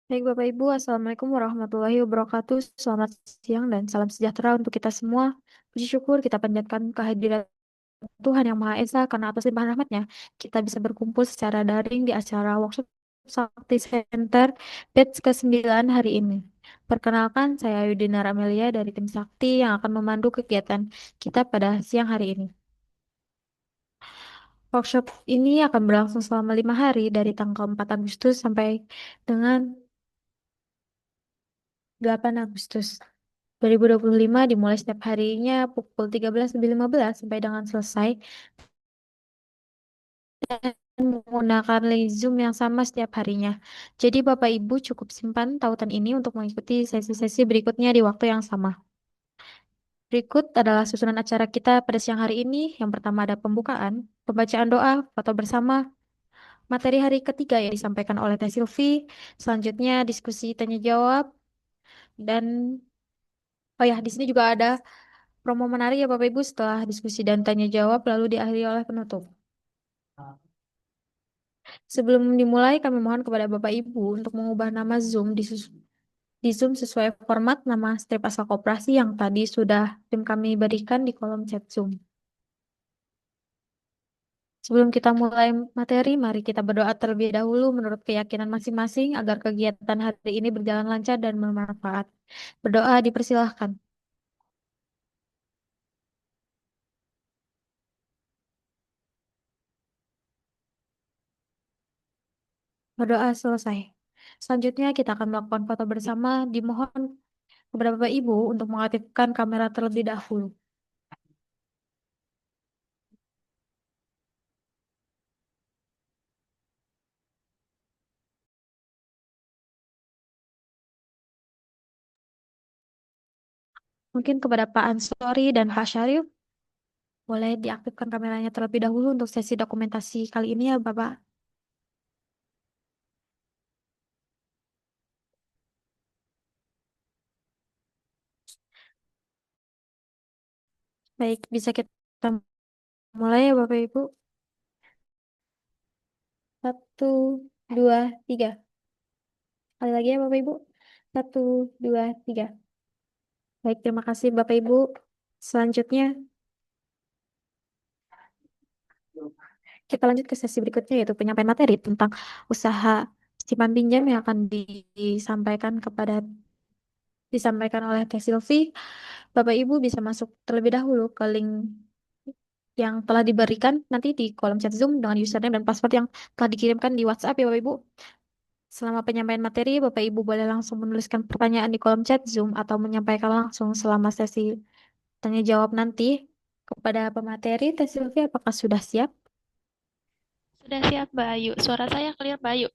Baik Bapak Ibu, Assalamualaikum warahmatullahi wabarakatuh. Selamat siang dan salam sejahtera untuk kita semua. Puji syukur kita panjatkan kehadiran Tuhan Yang Maha Esa karena atas limpahan rahmatnya kita bisa berkumpul secara daring di acara workshop Sakti Center batch ke-9 hari ini. Perkenalkan, saya Yudina Ramelia dari tim Sakti yang akan memandu kegiatan kita pada siang hari ini. Workshop ini akan berlangsung selama 5 hari dari tanggal 4 Agustus sampai dengan 8 Agustus 2025 dimulai setiap harinya pukul 13.15 sampai dengan selesai dan menggunakan link Zoom yang sama setiap harinya. Jadi Bapak Ibu cukup simpan tautan ini untuk mengikuti sesi-sesi berikutnya di waktu yang sama. Berikut adalah susunan acara kita pada siang hari ini. Yang pertama ada pembukaan, pembacaan doa, foto bersama, materi hari ketiga yang disampaikan oleh Teh Silvi, selanjutnya diskusi tanya jawab, dan oh ya, di sini juga ada promo menarik ya Bapak Ibu setelah diskusi dan tanya jawab lalu diakhiri oleh penutup. Sebelum dimulai, kami mohon kepada Bapak Ibu untuk mengubah nama Zoom di Zoom sesuai format nama strip asal koperasi yang tadi sudah tim kami berikan di kolom chat Zoom. Sebelum kita mulai materi, mari kita berdoa terlebih dahulu menurut keyakinan masing-masing agar kegiatan hari ini berjalan lancar dan bermanfaat. Berdoa dipersilahkan. Berdoa selesai. Selanjutnya kita akan melakukan foto bersama. Dimohon kepada Bapak Ibu untuk mengaktifkan kamera terlebih dahulu. Mungkin kepada Pak Ansori dan Pak Syarif, boleh diaktifkan kameranya terlebih dahulu untuk sesi dokumentasi kali ini ya Bapak. Baik, bisa kita mulai ya Bapak Ibu. Satu, dua, tiga. Kali lagi ya Bapak Ibu. Satu, dua, tiga. Baik, terima kasih Bapak Ibu. Selanjutnya, kita lanjut ke sesi berikutnya yaitu penyampaian materi tentang usaha simpan pinjam yang akan disampaikan oleh Teh Silvi. Bapak Ibu bisa masuk terlebih dahulu ke link yang telah diberikan nanti di kolom chat Zoom dengan username dan password yang telah dikirimkan di WhatsApp ya Bapak Ibu. Selama penyampaian materi, Bapak Ibu boleh langsung menuliskan pertanyaan di kolom chat Zoom atau menyampaikan langsung selama sesi tanya jawab nanti kepada pemateri. Teh Silvi, apakah sudah siap? Sudah siap, Mbak Ayu. Suara saya clear, Mbak Ayu.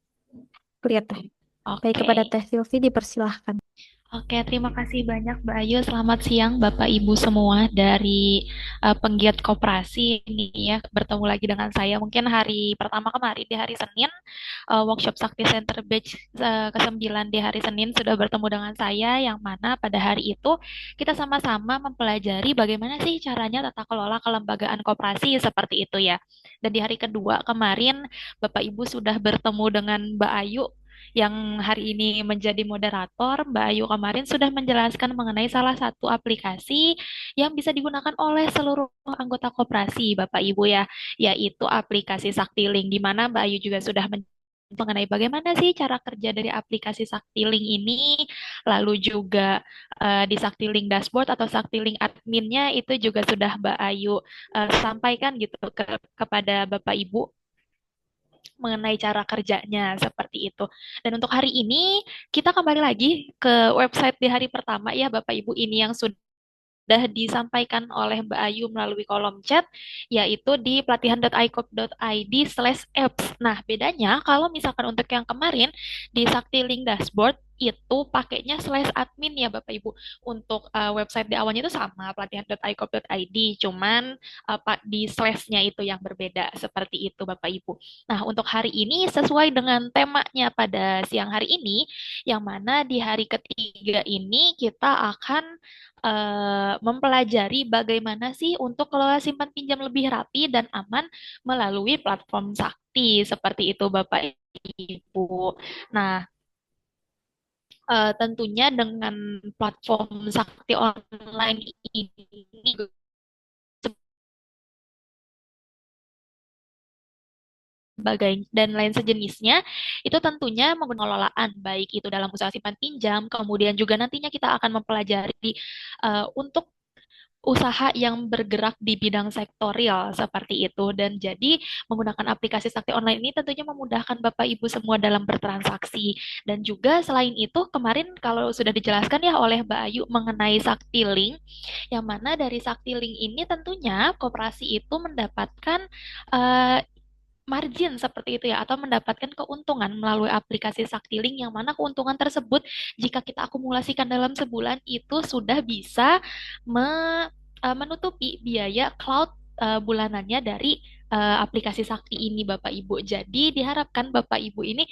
Kelihatan. Baik, Oke. kepada Teh Silvi dipersilahkan. Oke, terima kasih banyak Mbak Ayu. Selamat siang Bapak Ibu semua dari penggiat koperasi ini ya. Bertemu lagi dengan saya. Mungkin hari pertama kemarin di hari Senin, workshop Sakti Center Batch ke-9 di hari Senin sudah bertemu dengan saya yang mana pada hari itu kita sama-sama mempelajari bagaimana sih caranya tata kelola kelembagaan koperasi seperti itu ya. Dan di hari kedua kemarin Bapak Ibu sudah bertemu dengan Mbak Ayu yang hari ini menjadi moderator. Mbak Ayu kemarin sudah menjelaskan mengenai salah satu aplikasi yang bisa digunakan oleh seluruh anggota koperasi, Bapak Ibu ya, yaitu aplikasi Saktiling, di mana Mbak Ayu juga sudah mengenai bagaimana sih cara kerja dari aplikasi Saktiling ini, lalu juga di Saktiling dashboard atau Saktiling adminnya itu juga sudah Mbak Ayu sampaikan gitu kepada Bapak Ibu mengenai cara kerjanya seperti itu. Dan untuk hari ini kita kembali lagi ke website di hari pertama ya Bapak Ibu ini yang sudah disampaikan oleh Mbak Ayu melalui kolom chat, yaitu di pelatihan.icop.id/apps. Nah, bedanya kalau misalkan untuk yang kemarin di Sakti Link Dashboard itu pakainya slash admin ya Bapak Ibu. Untuk website di awalnya itu sama pelatihan.icop.id, cuman di slashnya itu yang berbeda seperti itu Bapak Ibu. Nah, untuk hari ini sesuai dengan temanya pada siang hari ini, yang mana di hari ketiga ini kita akan mempelajari bagaimana sih untuk kelola simpan pinjam lebih rapi dan aman melalui platform Sakti seperti itu Bapak Ibu. Nah, tentunya dengan platform Sakti Online ini sebagai dan lain sejenisnya itu tentunya menggunakan pengelolaan baik itu dalam usaha simpan pinjam, kemudian juga nantinya kita akan mempelajari untuk usaha yang bergerak di bidang sektorial seperti itu. Dan jadi menggunakan aplikasi Sakti Online ini tentunya memudahkan Bapak Ibu semua dalam bertransaksi. Dan juga selain itu kemarin kalau sudah dijelaskan ya oleh Mbak Ayu mengenai Sakti Link, yang mana dari Sakti Link ini tentunya koperasi itu mendapatkan eh, margin seperti itu ya, atau mendapatkan keuntungan melalui aplikasi Saktiling, yang mana keuntungan tersebut jika kita akumulasikan dalam sebulan itu sudah bisa menutupi biaya cloud bulanannya dari aplikasi Sakti ini Bapak Ibu. Jadi diharapkan Bapak Ibu ini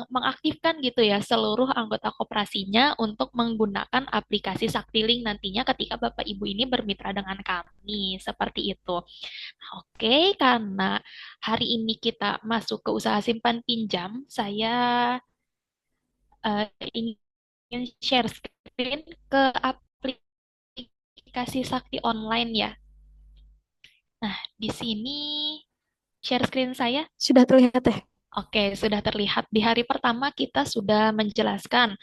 mengaktifkan gitu ya seluruh anggota koperasinya untuk menggunakan aplikasi Saktiling nantinya ketika Bapak Ibu ini bermitra dengan kami seperti itu. Oke, karena hari ini kita masuk ke usaha simpan pinjam, saya ingin share screen ke aplikasi Sakti Online ya. Nah, di sini share screen saya. Sudah terlihat teh. Oke, sudah terlihat. Di hari pertama kita sudah menjelaskan,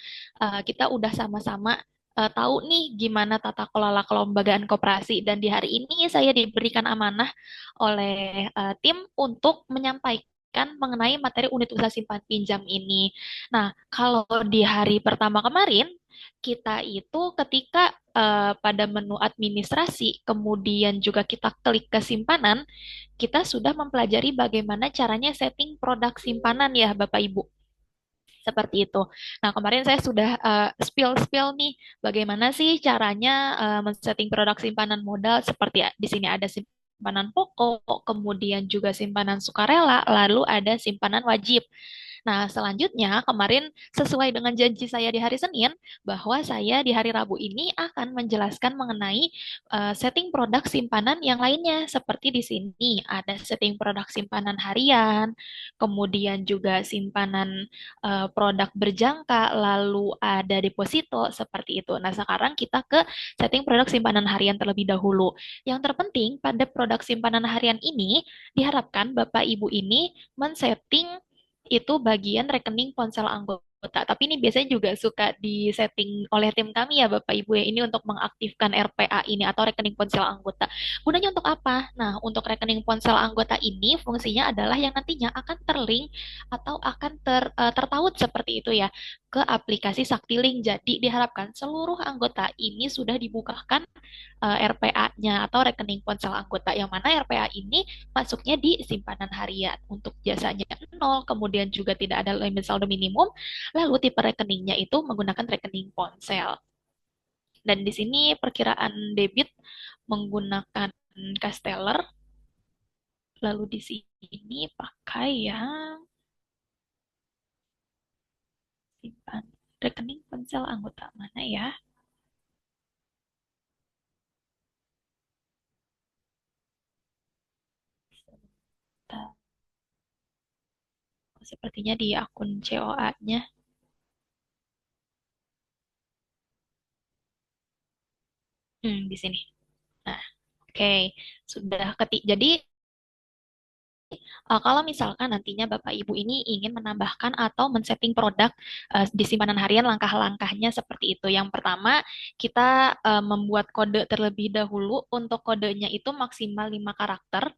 kita udah sama-sama tahu nih gimana tata kelola kelembagaan koperasi. Dan di hari ini saya diberikan amanah oleh tim untuk menyampaikan mengenai materi unit usaha simpan pinjam ini. Nah, kalau di hari pertama kemarin, kita itu ketika pada menu administrasi, kemudian juga kita klik ke simpanan, kita sudah mempelajari bagaimana caranya setting produk simpanan ya Bapak Ibu. Seperti itu. Nah, kemarin saya sudah spill-spill nih bagaimana sih caranya men-setting produk simpanan modal seperti di sini ada simpanan pokok, kemudian juga simpanan sukarela, lalu ada simpanan wajib. Nah, selanjutnya kemarin sesuai dengan janji saya di hari Senin bahwa saya di hari Rabu ini akan menjelaskan mengenai setting produk simpanan yang lainnya. Seperti di sini ada setting produk simpanan harian, kemudian juga simpanan produk berjangka, lalu ada deposito seperti itu. Nah, sekarang kita ke setting produk simpanan harian terlebih dahulu. Yang terpenting pada produk simpanan harian ini diharapkan Bapak Ibu ini men-setting itu bagian rekening ponsel anggota. Tapi ini biasanya juga suka di-setting oleh tim kami ya Bapak Ibu ya. Ini untuk mengaktifkan RPA ini atau rekening ponsel anggota. Gunanya untuk apa? Nah, untuk rekening ponsel anggota ini fungsinya adalah yang nantinya akan terlink atau akan tertaut seperti itu ya ke aplikasi Saktilink. Jadi diharapkan seluruh anggota ini sudah dibukakan RPA-nya atau rekening ponsel anggota, yang mana RPA ini masuknya di simpanan harian untuk jasanya nol, kemudian juga tidak ada limit saldo minimum, lalu tipe rekeningnya itu menggunakan rekening ponsel. Dan di sini perkiraan debit menggunakan Casteller, lalu di sini pakai yang simpan rekening ponsel anggota mana ya? Sepertinya di akun COA-nya. Di sini. Nah, oke. Sudah ketik. Jadi kalau misalkan nantinya Bapak Ibu ini ingin menambahkan atau men-setting produk di simpanan harian, langkah-langkahnya seperti itu. Yang pertama, kita membuat kode terlebih dahulu. Untuk kodenya itu maksimal 5 karakter.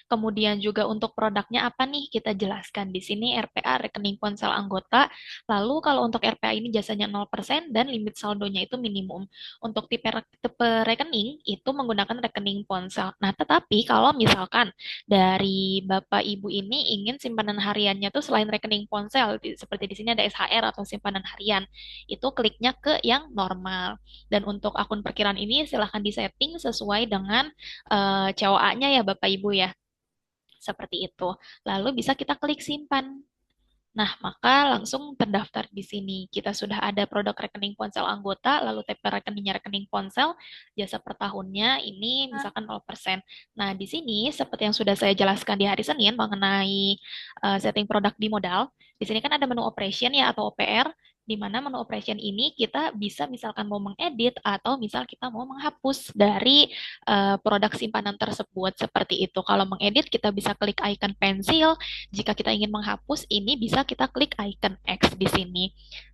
Kemudian juga untuk produknya apa nih? Kita jelaskan di sini RPA rekening ponsel anggota. Lalu kalau untuk RPA ini jasanya 0% dan limit saldonya itu minimum. Untuk tipe rekening itu menggunakan rekening ponsel. Nah, tetapi kalau misalkan dari Bapak Ibu ini ingin simpanan hariannya tuh selain rekening ponsel, seperti di sini ada SHR atau simpanan harian, itu kliknya ke yang normal. Dan untuk akun perkiraan ini silahkan disetting sesuai dengan COA-nya ya Bapak Ibu ya. Seperti itu. Lalu bisa kita klik simpan. Nah, maka langsung terdaftar di sini. Kita sudah ada produk rekening ponsel anggota, lalu tipe rekeningnya rekening ponsel, jasa per tahunnya ini misalkan 0%. Nah, di sini seperti yang sudah saya jelaskan di hari Senin mengenai setting produk di modal, di sini kan ada menu operation ya atau OPR. Di sini kita bisa klik yang option, lalu pilih produk, lalu pilih tipe rekening, kemudian juga jelaskan di sini. Nah, di sini seperti yang sudah saya jelaskan di hari Senin mengenai setting produk di modal, di sini kan ada menu operation ya atau OPR. di mana menu operation ini kita bisa misalkan mau mengedit atau misal kita mau menghapus dari produk simpanan tersebut seperti itu. Kalau mengedit kita bisa klik icon pensil, jika kita ingin menghapus ini bisa kita klik icon X di sini.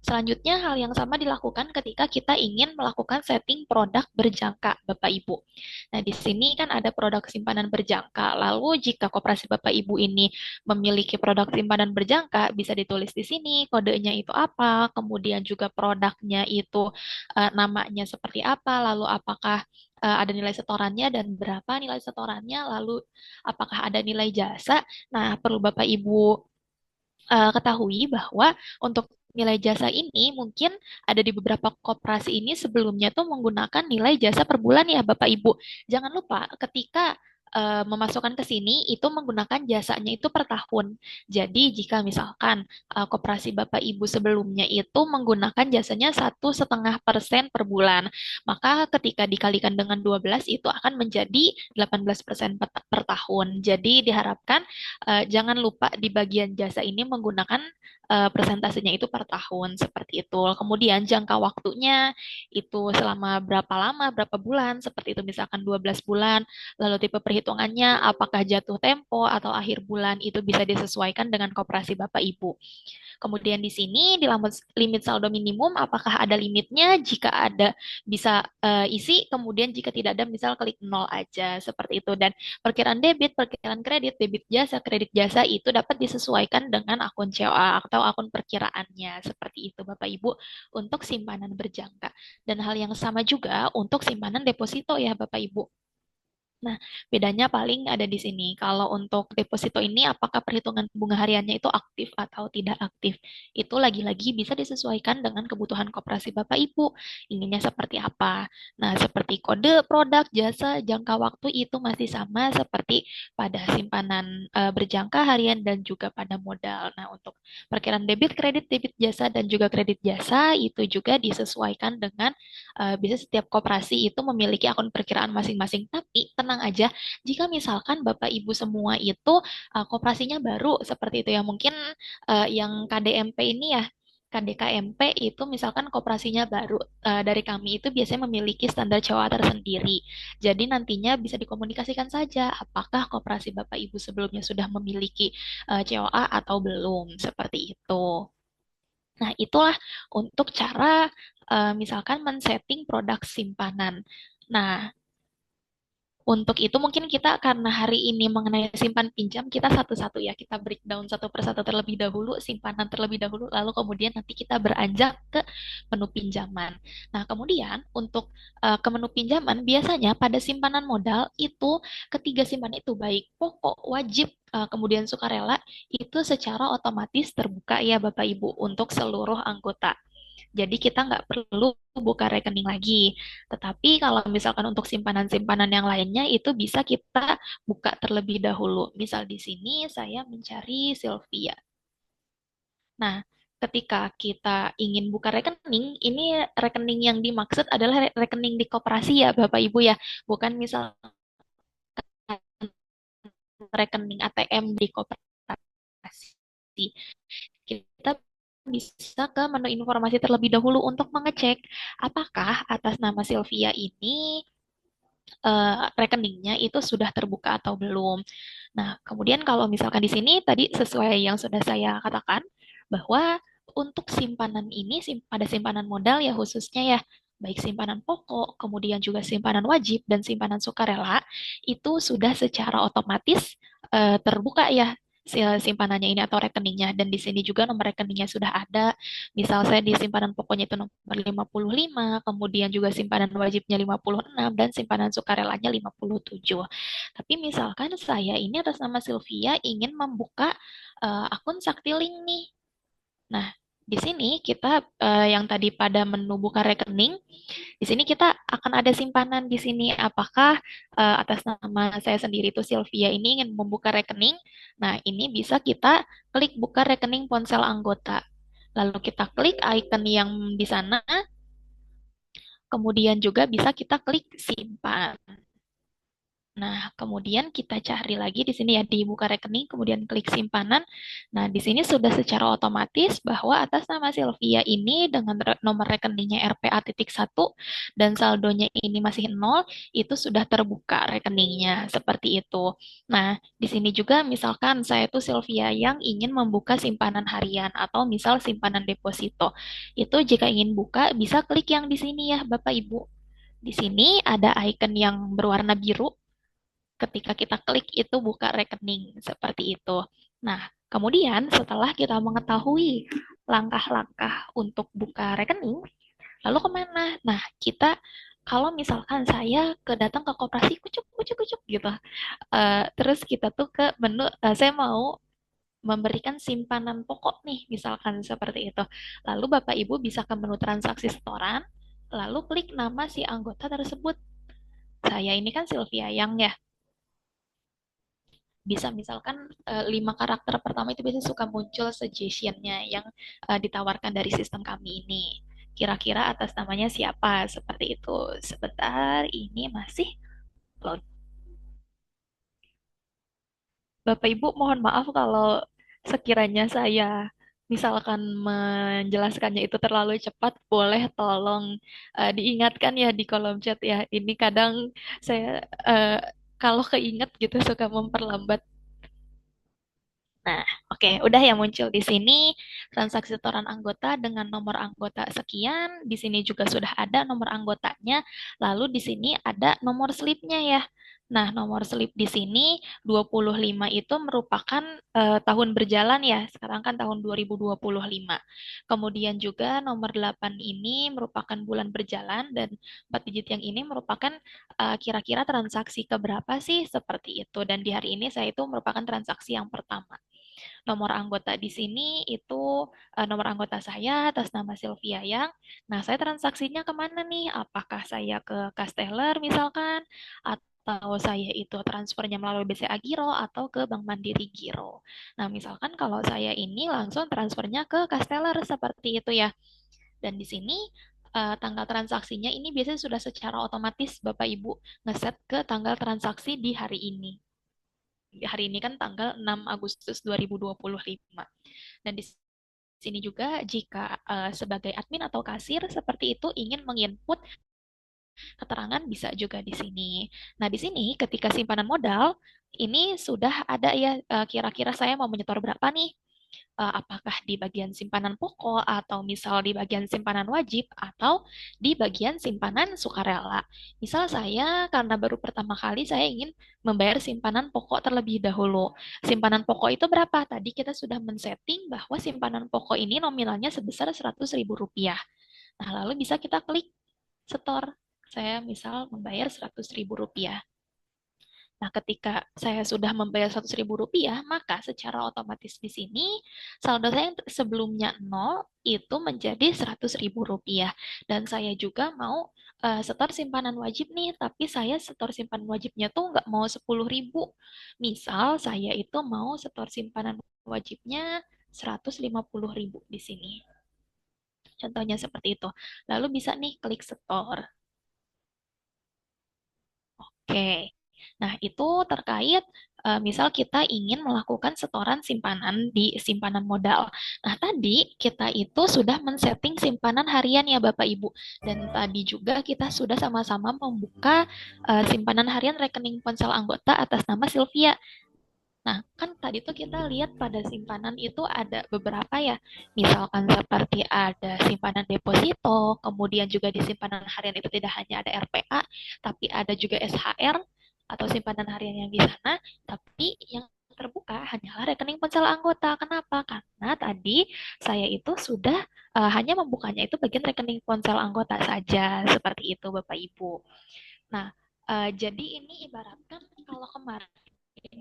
Selanjutnya hal yang sama dilakukan ketika kita ingin melakukan setting produk berjangka Bapak Ibu. Nah, di sini kan ada produk simpanan berjangka. Lalu jika koperasi Bapak Ibu ini memiliki produk simpanan berjangka, bisa ditulis di sini kodenya itu apa, kemudian juga produknya itu namanya seperti apa, lalu apakah ada nilai setorannya dan berapa nilai setorannya, lalu apakah ada nilai jasa. Nah, perlu Bapak Ibu ketahui bahwa untuk nilai jasa ini mungkin ada di beberapa koperasi ini sebelumnya tuh menggunakan nilai jasa per bulan ya Bapak Ibu. Jangan lupa ketika memasukkan ke sini itu menggunakan jasanya itu per tahun. Jadi jika misalkan koperasi Bapak Ibu sebelumnya itu menggunakan jasanya 1,5% per bulan, maka ketika dikalikan dengan 12 itu akan menjadi 18% per tahun. Jadi diharapkan jangan lupa di bagian jasa ini menggunakan persentasenya itu per tahun seperti itu. Kemudian jangka waktunya itu selama berapa lama, berapa bulan, seperti itu misalkan 12 bulan. Lalu tipe perhitungannya apakah jatuh tempo atau akhir bulan itu bisa disesuaikan dengan koperasi Bapak Ibu. Kemudian di sini di limit saldo minimum apakah ada limitnya? Jika ada bisa isi, kemudian jika tidak ada misal klik nol aja seperti itu. Dan perkiraan debit, perkiraan kredit, debit jasa, kredit jasa itu dapat disesuaikan dengan akun COA atau akun perkiraannya seperti itu Bapak Ibu untuk simpanan berjangka. Dan hal yang sama juga untuk simpanan deposito ya Bapak Ibu. Nah, bedanya paling ada di sini. Kalau untuk deposito ini, apakah perhitungan bunga hariannya itu aktif atau tidak aktif? Itu lagi-lagi bisa disesuaikan dengan kebutuhan koperasi Bapak Ibu. Inginnya seperti apa? Nah, seperti kode, produk, jasa, jangka waktu itu masih sama seperti pada simpanan berjangka harian dan juga pada modal. Nah, untuk perkiraan debit, kredit, debit jasa, dan juga kredit jasa itu juga disesuaikan dengan bisa setiap koperasi itu memiliki akun perkiraan masing-masing. Tapi tenang aja, jika misalkan Bapak Ibu semua itu koperasinya baru seperti itu ya, mungkin yang KDMP ini ya, KDKMP itu misalkan koperasinya baru dari kami itu biasanya memiliki standar COA tersendiri. Jadi nantinya bisa dikomunikasikan saja apakah koperasi Bapak Ibu sebelumnya sudah memiliki COA atau belum seperti itu. Nah, itulah untuk cara misalkan men-setting produk simpanan. Nah, untuk itu mungkin kita karena hari ini mengenai simpan pinjam kita satu-satu ya kita breakdown satu persatu terlebih dahulu simpanan terlebih dahulu lalu kemudian nanti kita beranjak ke menu pinjaman. Nah kemudian untuk ke menu pinjaman biasanya pada simpanan modal itu ketiga simpanan itu baik pokok wajib kemudian sukarela itu secara otomatis terbuka ya Bapak Ibu untuk seluruh anggota. Jadi kita nggak perlu buka rekening lagi. Tetapi kalau misalkan untuk simpanan-simpanan yang lainnya itu bisa kita buka terlebih dahulu. Misal di sini saya mencari Sylvia. Nah, ketika kita ingin buka rekening, ini rekening yang dimaksud adalah rekening di koperasi ya Bapak Ibu ya. Bukan misal rekening ATM di koperasi. Kita bisa ke menu informasi terlebih dahulu untuk mengecek apakah atas nama Sylvia ini rekeningnya itu sudah terbuka atau belum. Nah, kemudian kalau misalkan di sini tadi sesuai yang sudah saya katakan bahwa untuk simpanan ini pada simpanan modal ya khususnya ya baik simpanan pokok, kemudian juga simpanan wajib dan simpanan sukarela itu sudah secara otomatis terbuka ya simpanannya ini atau rekeningnya dan di sini juga nomor rekeningnya sudah ada. Misal saya di simpanan pokoknya itu nomor 55, kemudian juga simpanan wajibnya 56 dan simpanan sukarelanya 57. Tapi misalkan saya ini atas nama Sylvia ingin membuka akun Saktiling nih. Nah, di sini kita yang tadi pada menu buka rekening, di sini kita akan ada simpanan di sini. Apakah atas nama saya sendiri itu Sylvia ini ingin membuka rekening? Nah, ini bisa kita klik buka rekening ponsel anggota. Lalu kita klik icon yang di sana, kemudian juga bisa kita klik simpan. Nah, kemudian kita cari lagi di sini ya di buka rekening, kemudian klik simpanan. Nah, di sini sudah secara otomatis bahwa atas nama Sylvia ini dengan nomor rekeningnya RPA titik satu dan saldonya ini masih nol, itu sudah terbuka rekeningnya seperti itu. Nah, di sini juga misalkan saya tuh Sylvia yang ingin membuka simpanan harian atau misal simpanan deposito. Itu jika ingin buka bisa klik yang di sini ya, Bapak Ibu. Di sini ada icon yang berwarna biru ketika kita klik itu buka rekening seperti itu. Nah, kemudian setelah kita mengetahui langkah-langkah untuk buka rekening, lalu kemana? Nah, kita kalau misalkan saya datang ke koperasi kucuk kucuk kucuk gitu, terus kita tuh ke menu, saya mau memberikan simpanan pokok nih, misalkan seperti itu. Lalu Bapak Ibu bisa ke menu transaksi setoran, lalu klik nama si anggota tersebut. Saya ini kan Sylvia Yang ya, bisa misalkan 5 karakter pertama itu biasanya suka muncul suggestion-nya yang ditawarkan dari sistem kami ini. Kira-kira atas namanya siapa? Seperti itu. Sebentar, ini masih load. Bapak Ibu, mohon maaf kalau sekiranya saya misalkan menjelaskannya itu terlalu cepat, boleh tolong diingatkan ya di kolom chat ya. Ini kadang saya kalau keinget gitu suka memperlambat. Nah, oke, udah ya muncul di sini transaksi setoran anggota dengan nomor anggota sekian. Di sini juga sudah ada nomor anggotanya. Lalu di sini ada nomor slipnya ya. Nah, nomor slip di sini 25 itu merupakan tahun berjalan ya. Sekarang kan tahun 2025. Kemudian juga nomor 8 ini merupakan bulan berjalan dan 4 digit yang ini merupakan kira-kira transaksi keberapa sih seperti itu. Dan di hari ini saya itu merupakan transaksi yang pertama. Nomor anggota di sini itu nomor anggota saya atas nama Sylvia Yang. Nah, saya transaksinya kemana nih? Apakah saya ke Casteller misalkan, atau saya itu transfernya melalui BCA Giro atau ke Bank Mandiri Giro. Nah, misalkan kalau saya ini langsung transfernya ke Casteller seperti itu ya. Dan di sini tanggal transaksinya ini biasanya sudah secara otomatis Bapak Ibu ngeset ke tanggal transaksi di hari ini. Hari ini kan tanggal 6 Agustus 2025. Dan di sini juga jika sebagai admin atau kasir seperti itu ingin menginput keterangan bisa juga di sini. Nah, di sini ketika simpanan modal ini sudah ada ya kira-kira saya mau menyetor berapa nih? Apakah di bagian simpanan pokok atau misal di bagian simpanan wajib atau di bagian simpanan sukarela. Misal saya karena baru pertama kali saya ingin membayar simpanan pokok terlebih dahulu. Simpanan pokok itu berapa? Tadi kita sudah men-setting bahwa simpanan pokok ini nominalnya sebesar Rp100.000. Nah, lalu bisa kita klik setor. Saya misal membayar Rp100.000. Nah, ketika saya sudah membayar Rp100.000, maka secara otomatis di sini saldo saya yang sebelumnya nol itu menjadi Rp100.000. Dan saya juga mau setor simpanan wajib nih, tapi saya setor simpanan wajibnya tuh nggak mau 10.000. Misal saya itu mau setor simpanan wajibnya 150.000 di sini. Contohnya seperti itu. Lalu bisa nih klik setor. Oke. Nah, itu terkait misal kita ingin melakukan setoran simpanan di simpanan modal. Nah, tadi kita itu sudah men-setting simpanan harian ya Bapak Ibu. Dan tadi juga kita sudah sama-sama membuka simpanan harian rekening ponsel anggota atas nama Sylvia. Nah, kan tadi tuh kita lihat pada simpanan itu ada beberapa ya. Misalkan seperti ada simpanan deposito, kemudian juga di simpanan harian itu tidak hanya ada RPA, tapi ada juga SHR atau simpanan harian yang di sana, tapi yang terbuka hanyalah rekening ponsel anggota. Kenapa? Karena tadi saya itu sudah hanya membukanya itu bagian rekening ponsel anggota saja, seperti itu Bapak Ibu. Nah, jadi ini ibaratkan kalau kemarin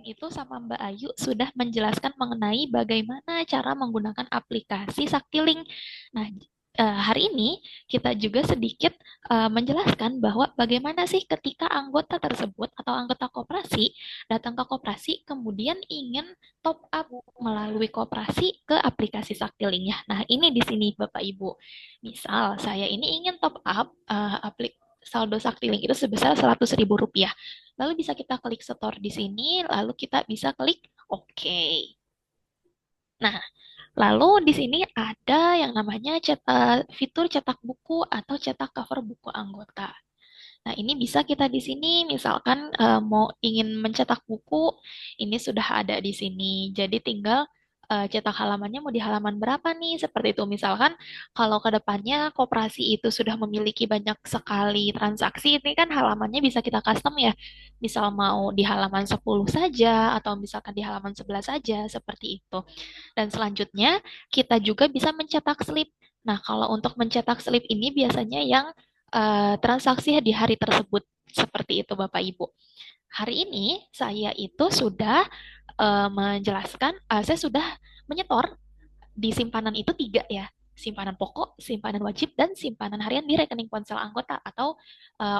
itu sama Mbak Ayu sudah menjelaskan mengenai bagaimana cara menggunakan aplikasi Saktiling. Nah, hari ini kita juga sedikit menjelaskan bahwa bagaimana sih ketika anggota tersebut atau anggota koperasi datang ke koperasi kemudian ingin top up melalui koperasi ke aplikasi Saktilingnya. Nah, ini di sini Bapak Ibu. Misal saya ini ingin top up saldo Saktiling itu sebesar Rp100.000. lalu bisa kita klik store di sini, lalu kita bisa klik OK. Nah, lalu di sini ada yang namanya fitur cetak buku atau cetak cover buku anggota. Nah, ini bisa kita di sini, misalkan mau ingin mencetak buku, ini sudah ada di sini. Jadi tinggal cetak halamannya mau di halaman berapa nih, seperti itu. Misalkan kalau ke depannya koperasi itu sudah memiliki banyak sekali transaksi, ini kan halamannya bisa kita custom ya. Misal mau di halaman 10 saja, atau misalkan di halaman 11 saja, seperti itu. Dan selanjutnya, kita juga bisa mencetak slip. Nah, kalau untuk mencetak slip ini biasanya yang transaksi di hari tersebut. Seperti itu, Bapak Ibu. Hari ini saya itu sudah saya sudah menyetor di simpanan itu tiga ya. Simpanan pokok, simpanan wajib, dan simpanan harian di rekening ponsel anggota. Atau,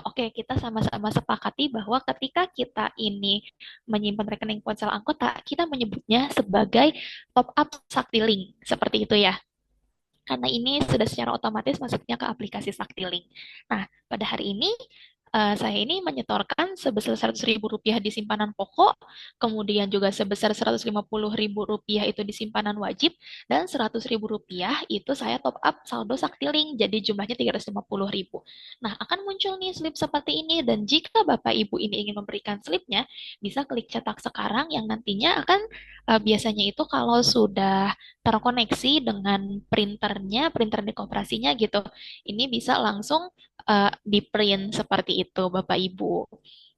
oke, kita sama-sama sepakati bahwa ketika kita ini menyimpan rekening ponsel anggota, kita menyebutnya sebagai top up Saktiling. Seperti itu ya. Karena ini sudah secara otomatis masuknya ke aplikasi Saktiling. Nah, pada hari ini saya ini menyetorkan sebesar Rp100.000 di simpanan pokok, kemudian juga sebesar Rp150.000 itu di simpanan wajib, dan Rp100.000 itu saya top up saldo Saktiling, jadi jumlahnya Rp350.000. Nah, akan muncul nih slip seperti ini, dan jika Bapak Ibu ini ingin memberikan slipnya, bisa klik cetak sekarang yang nantinya akan biasanya itu kalau sudah terkoneksi dengan printer di koperasinya gitu. Ini bisa langsung di print seperti itu, Bapak Ibu.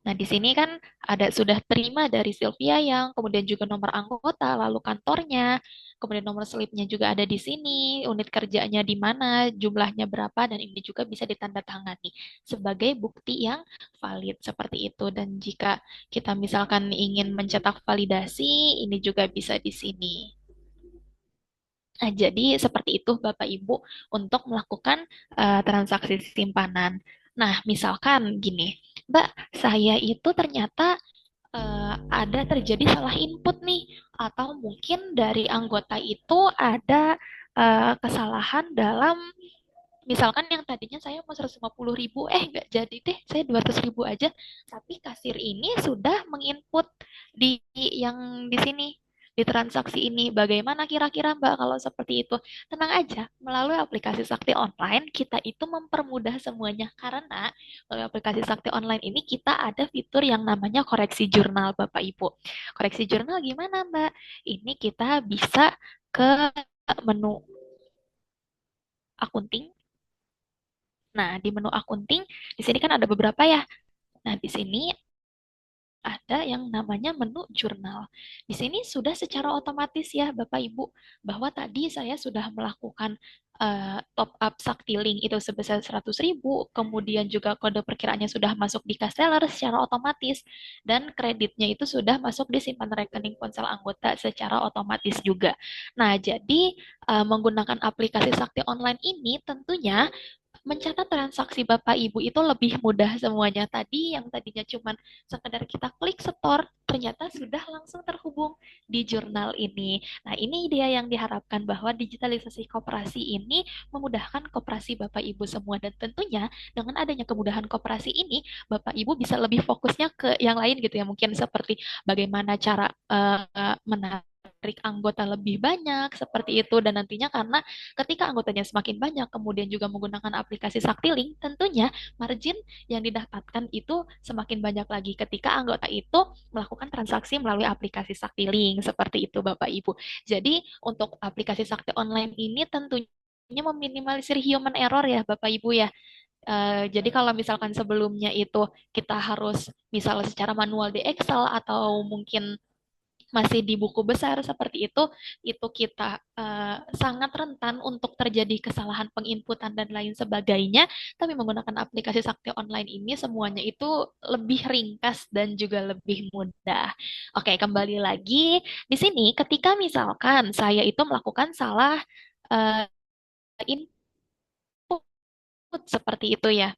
Nah, di sini kan ada sudah terima dari Sylvia yang kemudian juga nomor anggota, lalu kantornya, kemudian nomor slipnya juga ada di sini, unit kerjanya di mana, jumlahnya berapa, dan ini juga bisa ditandatangani sebagai bukti yang valid seperti itu. Dan jika kita misalkan ingin mencetak validasi, ini juga bisa di sini. Nah, jadi seperti itu Bapak Ibu untuk melakukan transaksi simpanan. Nah, misalkan gini, Mbak, saya itu ternyata ada terjadi salah input nih, atau mungkin dari anggota itu ada kesalahan dalam, misalkan yang tadinya saya mau 150.000, nggak jadi deh, saya 200.000 aja, tapi kasir ini sudah menginput di yang di sini, di transaksi ini. Bagaimana kira-kira Mbak kalau seperti itu? Tenang aja, melalui aplikasi Sakti Online, kita itu mempermudah semuanya, karena melalui aplikasi Sakti Online ini kita ada fitur yang namanya koreksi jurnal, Bapak Ibu. Koreksi jurnal gimana, Mbak? Ini kita bisa ke menu akunting. Nah, di menu akunting, di sini kan ada beberapa ya. Nah, di sini ada yang namanya menu jurnal. Di sini sudah secara otomatis ya Bapak Ibu, bahwa tadi saya sudah melakukan top up Saktiling itu sebesar 100.000, kemudian juga kode perkiraannya sudah masuk di cash teller secara otomatis, dan kreditnya itu sudah masuk di simpan rekening ponsel anggota secara otomatis juga. Nah, jadi menggunakan aplikasi Sakti Online ini tentunya mencatat transaksi Bapak Ibu itu lebih mudah semuanya. Tadi yang tadinya cuma sekedar kita klik setor, ternyata sudah langsung terhubung di jurnal ini. Nah, ini dia yang diharapkan, bahwa digitalisasi koperasi ini memudahkan koperasi Bapak Ibu semua, dan tentunya dengan adanya kemudahan koperasi ini, Bapak Ibu bisa lebih fokusnya ke yang lain gitu ya, mungkin seperti bagaimana cara menarik anggota lebih banyak seperti itu. Dan nantinya karena ketika anggotanya semakin banyak, kemudian juga menggunakan aplikasi Saktiling, tentunya margin yang didapatkan itu semakin banyak lagi ketika anggota itu melakukan transaksi melalui aplikasi Saktiling. Seperti itu, Bapak Ibu. Jadi, untuk aplikasi Sakti Online ini tentunya meminimalisir human error ya, Bapak Ibu ya. Jadi kalau misalkan sebelumnya itu kita harus misalnya secara manual di Excel, atau mungkin masih di buku besar seperti itu kita sangat rentan untuk terjadi kesalahan penginputan dan lain sebagainya. Tapi menggunakan aplikasi Sakti Online ini semuanya itu lebih ringkas dan juga lebih mudah. Oke, kembali lagi di sini, ketika misalkan saya itu melakukan salah uh, input seperti itu ya.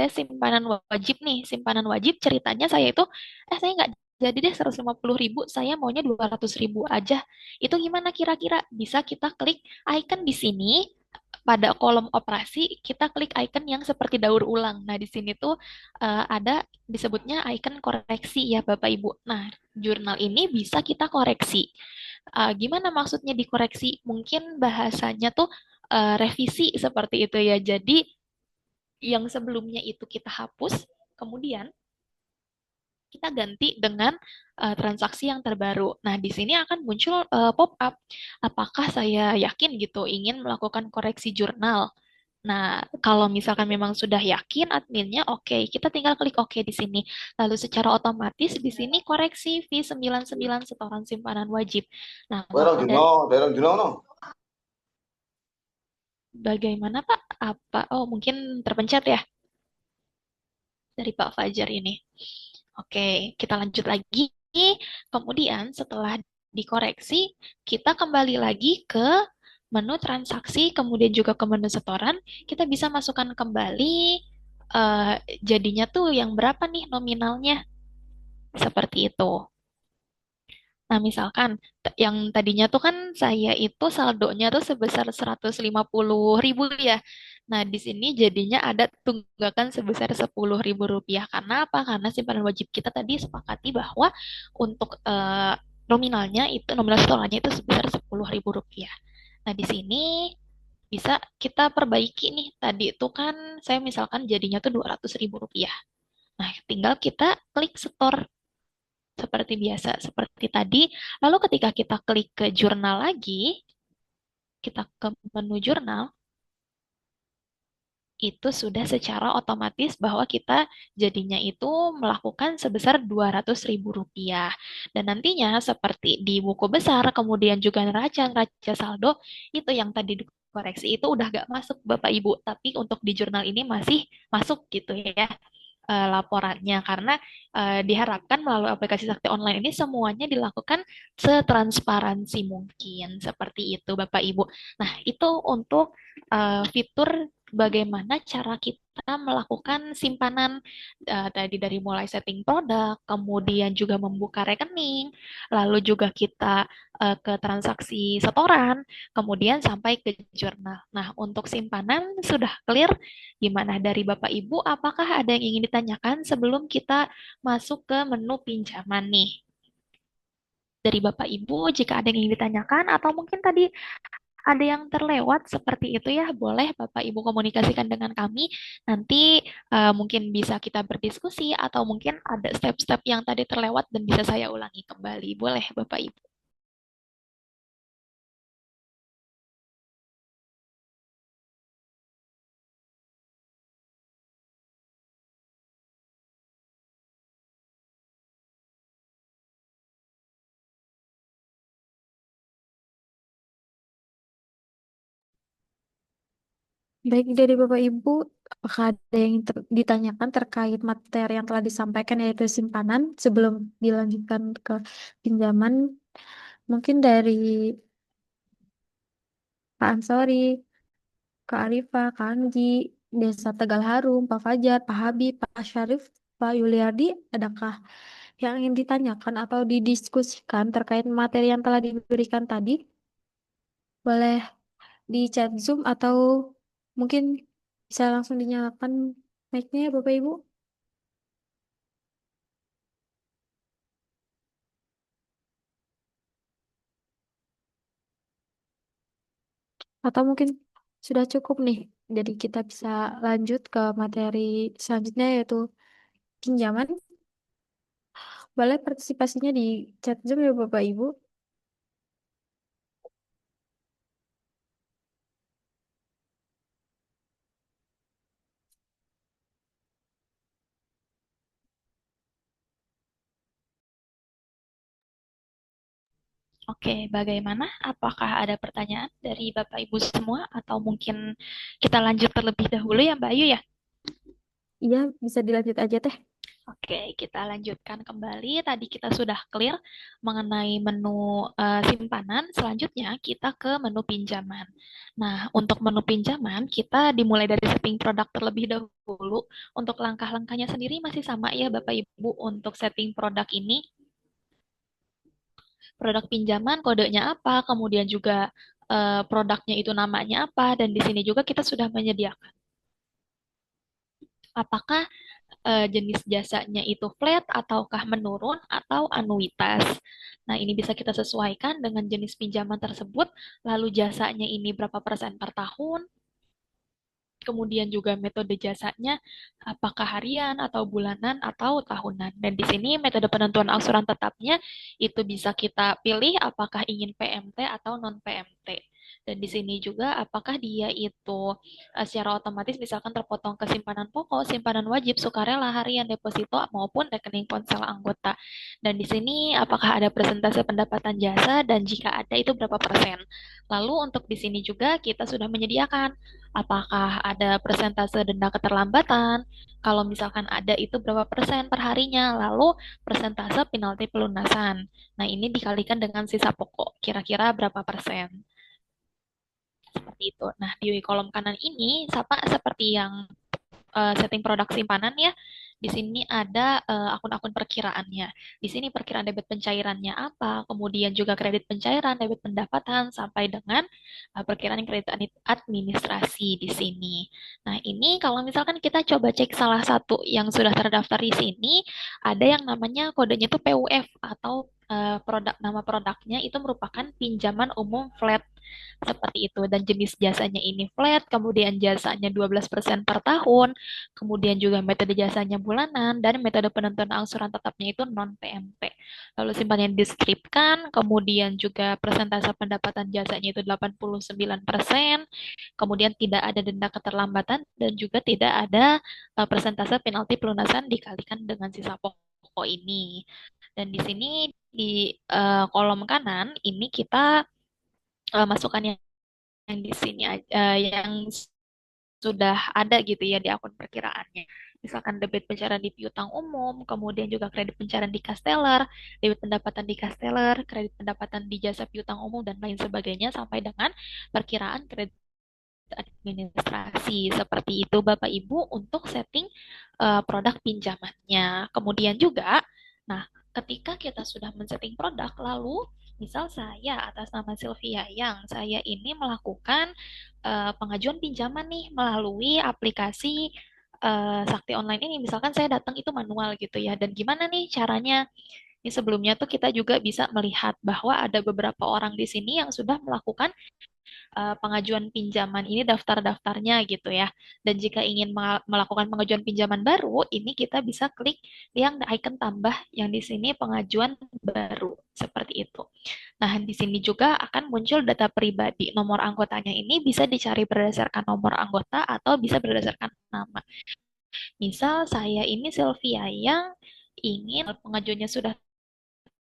Saya simpanan wajib nih, simpanan wajib ceritanya saya itu, saya nggak jadi deh 150.000, saya maunya 200.000 aja. Itu gimana kira-kira? Bisa kita klik icon di sini, pada kolom operasi kita klik icon yang seperti daur ulang. Nah, di sini tuh ada disebutnya icon koreksi ya Bapak Ibu. Nah, jurnal ini bisa kita koreksi. Gimana maksudnya dikoreksi? Mungkin bahasanya tuh revisi seperti itu ya. Jadi yang sebelumnya itu kita hapus, kemudian kita ganti dengan transaksi yang terbaru. Nah, di sini akan muncul pop-up. Apakah saya yakin gitu ingin melakukan koreksi jurnal? Nah, kalau misalkan memang sudah yakin adminnya, oke, kita tinggal klik oke di sini. Lalu secara otomatis di sini koreksi V99 setoran simpanan wajib. Nah, Where maka don't you dari know? They don't you know? No. bagaimana Pak? Apa? Oh, mungkin terpencet ya dari Pak Fajar ini. Oke, kita lanjut lagi. Kemudian setelah dikoreksi, kita kembali lagi ke menu transaksi, kemudian juga ke menu setoran. Kita bisa masukkan kembali eh, jadinya tuh yang berapa nih nominalnya, seperti itu. Nah, misalkan yang tadinya tuh kan saya itu saldonya tuh sebesar 150.000 ya. Nah, di sini jadinya ada tunggakan sebesar 10.000 rupiah. Karena apa? Karena simpanan wajib kita tadi sepakati bahwa untuk nominalnya itu, nominal setorannya itu sebesar 10.000 rupiah. Nah, di sini bisa kita perbaiki nih. Tadi itu kan saya misalkan jadinya tuh 200.000 rupiah. Nah, tinggal kita klik setor seperti biasa, seperti tadi. Lalu ketika kita klik ke jurnal lagi, kita ke menu jurnal, itu sudah secara otomatis bahwa kita jadinya itu melakukan sebesar 200.000 rupiah. Dan nantinya seperti di buku besar, kemudian juga neraca saldo, itu yang tadi dikoreksi itu udah gak masuk Bapak Ibu. Tapi untuk di jurnal ini masih masuk gitu ya laporannya karena diharapkan melalui aplikasi Sakti Online ini semuanya dilakukan setransparansi mungkin seperti itu Bapak Ibu. Nah, itu untuk fitur bagaimana cara kita melakukan simpanan tadi dari mulai setting produk, kemudian juga membuka rekening, lalu juga kita ke transaksi setoran, kemudian sampai ke jurnal. Nah, untuk simpanan sudah clear. Gimana dari Bapak Ibu, apakah ada yang ingin ditanyakan sebelum kita masuk ke menu pinjaman nih? Dari Bapak Ibu, jika ada yang ingin ditanyakan atau mungkin tadi ada yang terlewat seperti itu ya, boleh Bapak Ibu komunikasikan dengan kami. Nanti mungkin bisa kita berdiskusi atau mungkin ada step-step yang tadi terlewat dan bisa saya ulangi kembali. Boleh Bapak Ibu. Baik dari Bapak Ibu, apakah ada yang ditanyakan terkait materi yang telah disampaikan yaitu simpanan sebelum dilanjutkan ke pinjaman? Mungkin dari Pak Ansori, Kak Arifa, Kak Anggi, Desa Tegal Harum, Pak Fajar, Pak Habib, Pak Syarif, Pak Yuliardi, adakah yang ingin ditanyakan atau didiskusikan terkait materi yang telah diberikan tadi? Boleh di chat Zoom atau mungkin bisa langsung dinyalakan mic-nya ya Bapak Ibu? Atau mungkin sudah cukup nih. Jadi kita bisa lanjut ke materi selanjutnya yaitu pinjaman. Boleh partisipasinya di chat Zoom ya Bapak Ibu. Oke, bagaimana? Apakah ada pertanyaan dari Bapak Ibu semua atau mungkin kita lanjut terlebih dahulu ya Mbak Ayu ya? Iya, bisa dilanjut aja teh. Oke, kita lanjutkan kembali. Tadi kita sudah clear mengenai menu simpanan. Selanjutnya kita ke menu pinjaman. Nah, untuk menu pinjaman kita dimulai dari setting produk terlebih dahulu. Untuk langkah-langkahnya sendiri masih sama ya Bapak Ibu untuk setting produk ini. Produk pinjaman kodenya apa, kemudian juga produknya itu namanya apa, dan di sini juga kita sudah menyediakan apakah jenis jasanya itu flat ataukah menurun atau anuitas. Nah, ini bisa kita sesuaikan dengan jenis pinjaman tersebut, lalu jasanya ini berapa persen per tahun, kemudian juga metode jasanya apakah harian atau bulanan atau tahunan. Dan di sini metode penentuan angsuran tetapnya itu bisa kita pilih apakah ingin PMT atau non PMT. Dan di sini juga apakah dia itu secara otomatis misalkan terpotong ke simpanan pokok, simpanan wajib, sukarela, harian, deposito maupun rekening ponsel anggota. Dan di sini apakah ada persentase pendapatan jasa dan jika ada itu berapa persen. Lalu untuk di sini juga kita sudah menyediakan apakah ada persentase denda keterlambatan, kalau misalkan ada itu berapa persen per harinya, lalu persentase penalti pelunasan. Nah, ini dikalikan dengan sisa pokok, kira-kira berapa persen. Seperti itu. Nah, di kolom kanan ini sama seperti yang setting produk simpanan ya. Di sini ada akun-akun perkiraannya. Di sini perkiraan debit pencairannya apa, kemudian juga kredit pencairan, debit pendapatan, sampai dengan perkiraan kredit administrasi di sini. Nah, ini kalau misalkan kita coba cek salah satu yang sudah terdaftar di sini, ada yang namanya kodenya itu PUF atau nama produknya itu merupakan pinjaman umum flat seperti itu dan jenis jasanya ini flat, kemudian jasanya 12% per tahun, kemudian juga metode jasanya bulanan, dan metode penentuan angsuran tetapnya itu non-PMT. Lalu simpanan diskripsikan, kemudian juga persentase pendapatan jasanya itu 89%, kemudian tidak ada denda keterlambatan, dan juga tidak ada persentase penalti pelunasan dikalikan dengan sisa pokok ini. Dan di sini di kolom kanan ini kita masukkan yang di sini yang sudah ada gitu ya di akun perkiraannya. Misalkan debit pencairan di piutang umum, kemudian juga kredit pencairan di Casteller, debit pendapatan di Casteller, kredit pendapatan di jasa piutang umum dan lain sebagainya sampai dengan perkiraan kredit administrasi. Seperti itu Bapak Ibu untuk setting produk pinjamannya. Kemudian juga, nah ketika kita sudah men-setting produk, lalu misal saya atas nama Sylvia yang saya ini melakukan pengajuan pinjaman nih melalui aplikasi Sakti Online ini. Misalkan saya datang itu manual gitu ya. Dan gimana nih caranya? Ini sebelumnya tuh kita juga bisa melihat bahwa ada beberapa orang di sini yang sudah melakukan pengajuan pinjaman ini daftar-daftarnya gitu ya. Dan jika ingin melakukan pengajuan pinjaman baru, ini kita bisa klik yang icon tambah yang di sini pengajuan baru seperti itu. Nah, di sini juga akan muncul data pribadi. Nomor anggotanya ini bisa dicari berdasarkan nomor anggota atau bisa berdasarkan nama. Misal saya ini Sylvia yang ingin pengajuannya sudah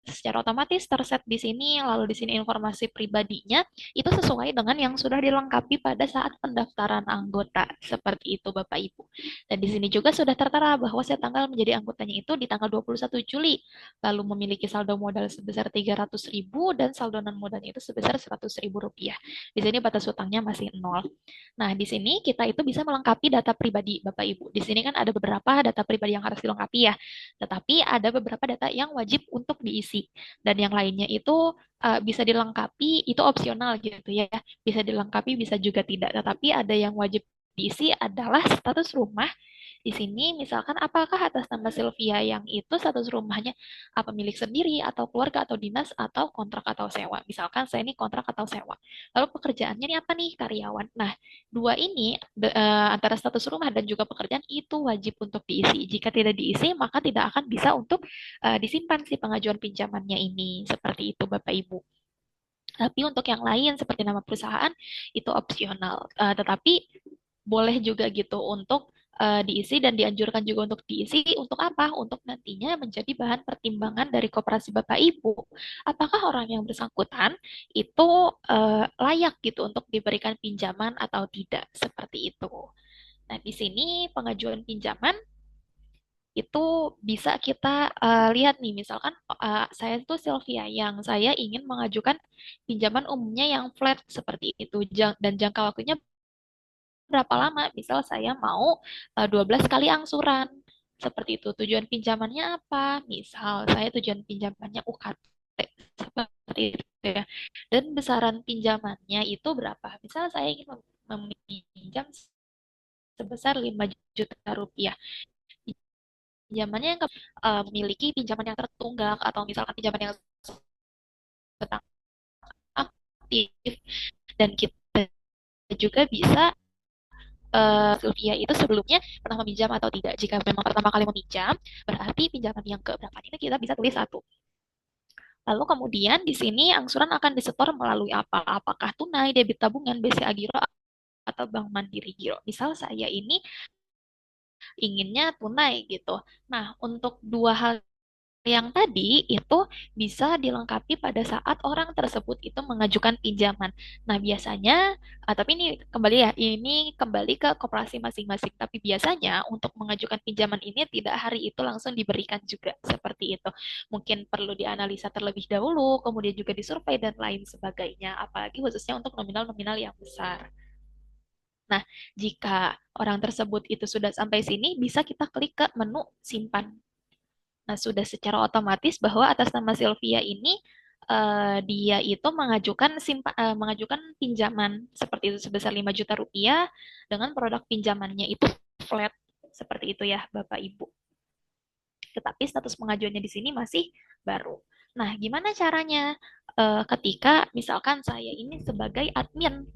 secara otomatis terset di sini, lalu di sini informasi pribadinya itu sesuai dengan yang sudah dilengkapi pada saat pendaftaran anggota. Seperti itu Bapak Ibu. Dan di sini juga sudah tertera bahwa saya tanggal menjadi anggotanya itu di tanggal 21 Juli, lalu memiliki saldo modal sebesar 300.000 dan saldo non modalnya itu sebesar 100.000 rupiah. Di sini batas utangnya masih nol. Nah, di sini kita itu bisa melengkapi data pribadi Bapak Ibu. Di sini kan ada beberapa data pribadi yang harus dilengkapi ya, tetapi ada beberapa data yang wajib untuk diisi dan yang lainnya itu bisa dilengkapi, itu opsional gitu ya. Bisa dilengkapi, bisa juga tidak. Tetapi ada yang wajib diisi adalah status rumah. Di sini misalkan apakah atas nama Sylvia yang itu status rumahnya apa milik sendiri atau keluarga atau dinas atau kontrak atau sewa. Misalkan saya ini kontrak atau sewa. Lalu pekerjaannya ini apa nih? Karyawan. Nah, dua ini antara status rumah dan juga pekerjaan itu wajib untuk diisi. Jika tidak diisi, maka tidak akan bisa untuk disimpan si pengajuan pinjamannya ini. Seperti itu Bapak Ibu. Tapi untuk yang lain seperti nama perusahaan itu opsional. Tetapi boleh juga gitu untuk diisi dan dianjurkan juga untuk diisi untuk apa? Untuk nantinya menjadi bahan pertimbangan dari koperasi Bapak Ibu. Apakah orang yang bersangkutan itu layak gitu untuk diberikan pinjaman atau tidak? Seperti itu. Nah, di sini pengajuan pinjaman itu bisa kita lihat nih, misalkan saya itu Sylvia yang saya ingin mengajukan pinjaman umumnya yang flat seperti itu dan jangka waktunya berapa lama? Misal saya mau 12 kali angsuran. Seperti itu. Tujuan pinjamannya apa? Misal saya tujuan pinjamannya UKT. seperti itu ya. Dan besaran pinjamannya itu berapa? Misal saya ingin meminjam sebesar 5 juta rupiah. Pinjamannya yang memiliki pinjaman yang tertunggak atau misalkan pinjaman yang sedang aktif, dan kita juga bisa Sylvia itu sebelumnya pernah meminjam atau tidak. Jika memang pertama kali meminjam, berarti pinjaman yang keberapa ini kita bisa tulis satu. Lalu kemudian di sini angsuran akan disetor melalui apa? Apakah tunai, debit tabungan, BCA Giro, atau Bank Mandiri Giro. Misal saya ini inginnya tunai gitu. Nah, untuk dua hal yang tadi itu bisa dilengkapi pada saat orang tersebut itu mengajukan pinjaman. Nah, biasanya, tapi ini kembali ya, ini kembali ke koperasi masing-masing. Tapi biasanya untuk mengajukan pinjaman ini tidak hari itu langsung diberikan juga seperti itu. Mungkin perlu dianalisa terlebih dahulu, kemudian juga disurvei dan lain sebagainya. Apalagi khususnya untuk nominal-nominal yang besar. Nah, jika orang tersebut itu sudah sampai sini, bisa kita klik ke menu simpan. Nah, sudah secara otomatis bahwa atas nama Sylvia ini dia itu mengajukan pinjaman seperti itu sebesar 5 juta rupiah dengan produk pinjamannya itu flat seperti itu ya, Bapak Ibu. Tetapi status pengajuannya di sini masih baru. Nah, gimana caranya ketika misalkan saya ini sebagai admin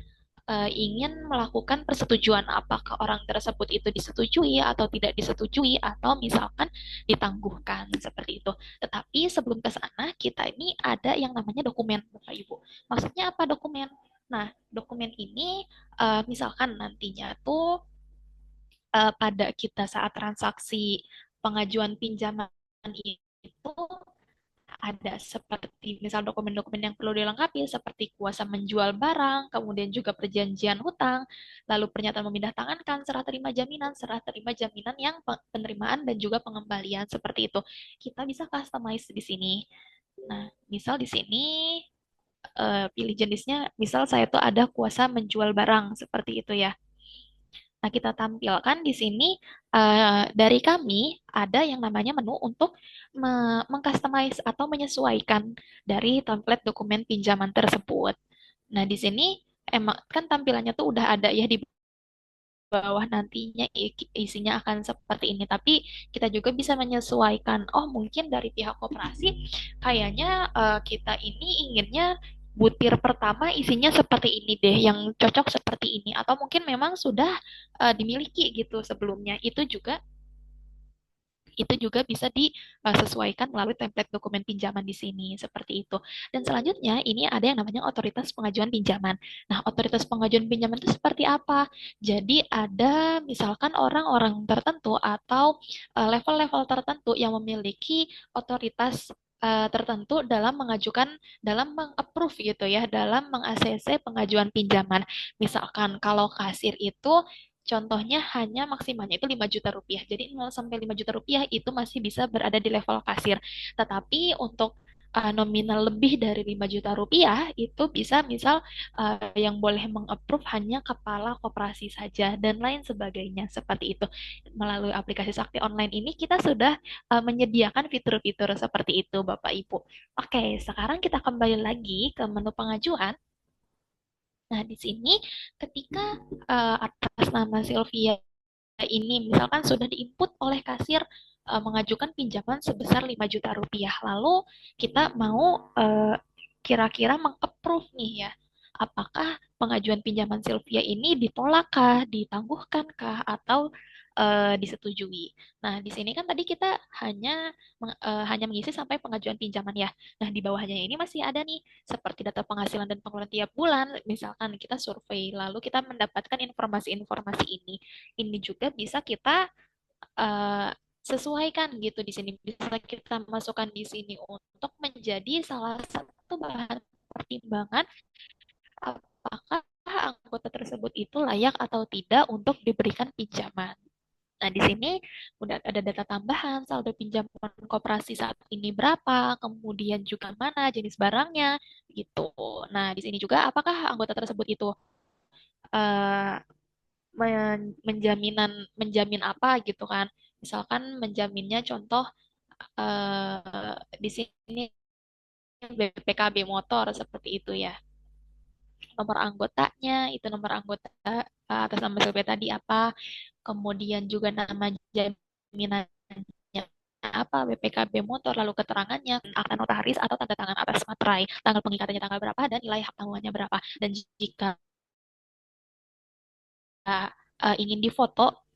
ingin melakukan persetujuan apakah orang tersebut itu disetujui atau tidak disetujui atau misalkan ditangguhkan seperti itu. Tetapi sebelum ke sana kita ini ada yang namanya dokumen Bapak Ibu. Maksudnya apa dokumen? Nah, dokumen ini misalkan nantinya tuh pada kita saat transaksi pengajuan pinjaman itu ada seperti misal dokumen-dokumen yang perlu dilengkapi seperti kuasa menjual barang, kemudian juga perjanjian hutang, lalu pernyataan memindah serah terima jaminan yang penerimaan dan juga pengembalian seperti itu. Kita bisa customize di sini. Nah, misal di sini pilih jenisnya, misal saya tuh ada kuasa menjual barang seperti itu ya. Nah, kita tampilkan di sini dari kami ada yang namanya menu untuk mengcustomize atau menyesuaikan dari template dokumen pinjaman tersebut. Nah, di sini emang kan tampilannya tuh udah ada ya di bawah nantinya isinya akan seperti ini. Tapi kita juga bisa menyesuaikan. Oh, mungkin dari pihak koperasi kayaknya kita ini inginnya butir pertama isinya seperti ini deh, yang cocok seperti ini. Atau mungkin memang sudah dimiliki gitu sebelumnya. Itu juga bisa disesuaikan melalui template dokumen pinjaman di sini seperti itu. Dan selanjutnya ini ada yang namanya otoritas pengajuan pinjaman. Nah, otoritas pengajuan pinjaman itu seperti apa? Jadi ada misalkan orang-orang tertentu atau level-level tertentu yang memiliki otoritas tertentu dalam dalam mengapprove gitu ya, dalam meng-ACC pengajuan pinjaman. Misalkan kalau kasir itu contohnya hanya maksimalnya itu 5 juta rupiah. Jadi 0 sampai 5 juta rupiah itu masih bisa berada di level kasir. Tetapi untuk nominal lebih dari 5 juta rupiah itu bisa misal yang boleh mengapprove hanya kepala koperasi saja dan lain sebagainya seperti itu. Melalui aplikasi Sakti Online ini kita sudah menyediakan fitur-fitur seperti itu Bapak Ibu. Oke, sekarang kita kembali lagi ke menu pengajuan. Nah, di sini ketika atas nama Sylvia ini misalkan sudah diinput oleh kasir mengajukan pinjaman sebesar 5 juta rupiah. Lalu kita mau kira-kira mengapprove nih ya, apakah pengajuan pinjaman Sylvia ini ditolakkah, ditangguhkankah, atau disetujui. Nah, di sini kan tadi kita hanya mengisi sampai pengajuan pinjaman ya. Nah, di bawahnya ini masih ada nih seperti data penghasilan dan pengeluaran tiap bulan. Misalkan kita survei, lalu kita mendapatkan informasi-informasi ini. Ini juga bisa kita eh, sesuaikan gitu di sini. Bisa kita masukkan di sini untuk menjadi salah satu bahan pertimbangan apakah anggota tersebut itu layak atau tidak untuk diberikan pinjaman. Nah, di sini udah ada data tambahan, saldo pinjaman koperasi saat ini berapa, kemudian juga mana jenis barangnya, gitu. Nah, di sini juga apakah anggota tersebut itu eh, menjamin apa gitu kan. Misalkan menjaminnya contoh di sini BPKB motor seperti itu ya. Nomor anggotanya, itu nomor anggota atas nama Sylvia tadi apa, kemudian juga nama jaminannya apa, BPKB motor, lalu keterangannya, akta notaris atau tanda tangan atas materai, tanggal pengikatannya tanggal berapa, dan nilai hak tanggungannya berapa. Dan jika ingin difoto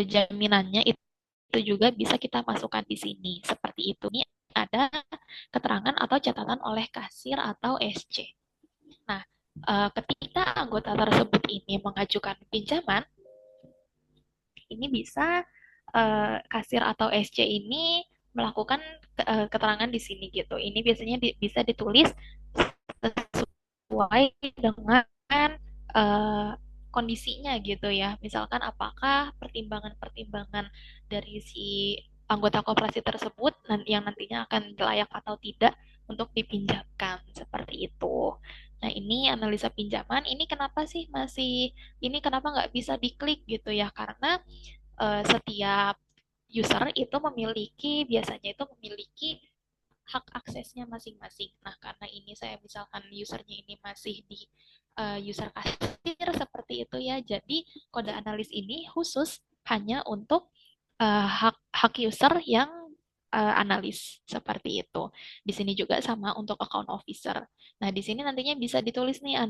jaminannya itu juga bisa kita masukkan di sini. Seperti itu. Ini ada keterangan atau catatan oleh kasir atau SC. Nah, ketika anggota tersebut ini mengajukan pinjaman, ini bisa kasir atau SC ini melakukan keterangan di sini gitu. Ini biasanya bisa ditulis sesuai dengan uh, kondisinya gitu ya. Misalkan apakah pertimbangan-pertimbangan dari si anggota koperasi tersebut yang nantinya akan layak atau tidak untuk dipinjamkan seperti itu. Nah, ini analisa pinjaman. Ini kenapa sih ini kenapa nggak bisa diklik gitu ya? Karena setiap user itu biasanya itu memiliki hak aksesnya masing-masing. Nah, karena ini saya misalkan usernya ini masih di user kasir seperti itu ya, jadi kode analis ini khusus hanya untuk hak hak user yang analis seperti itu. Di sini juga sama untuk account officer. Nah, di sini nantinya bisa ditulis nih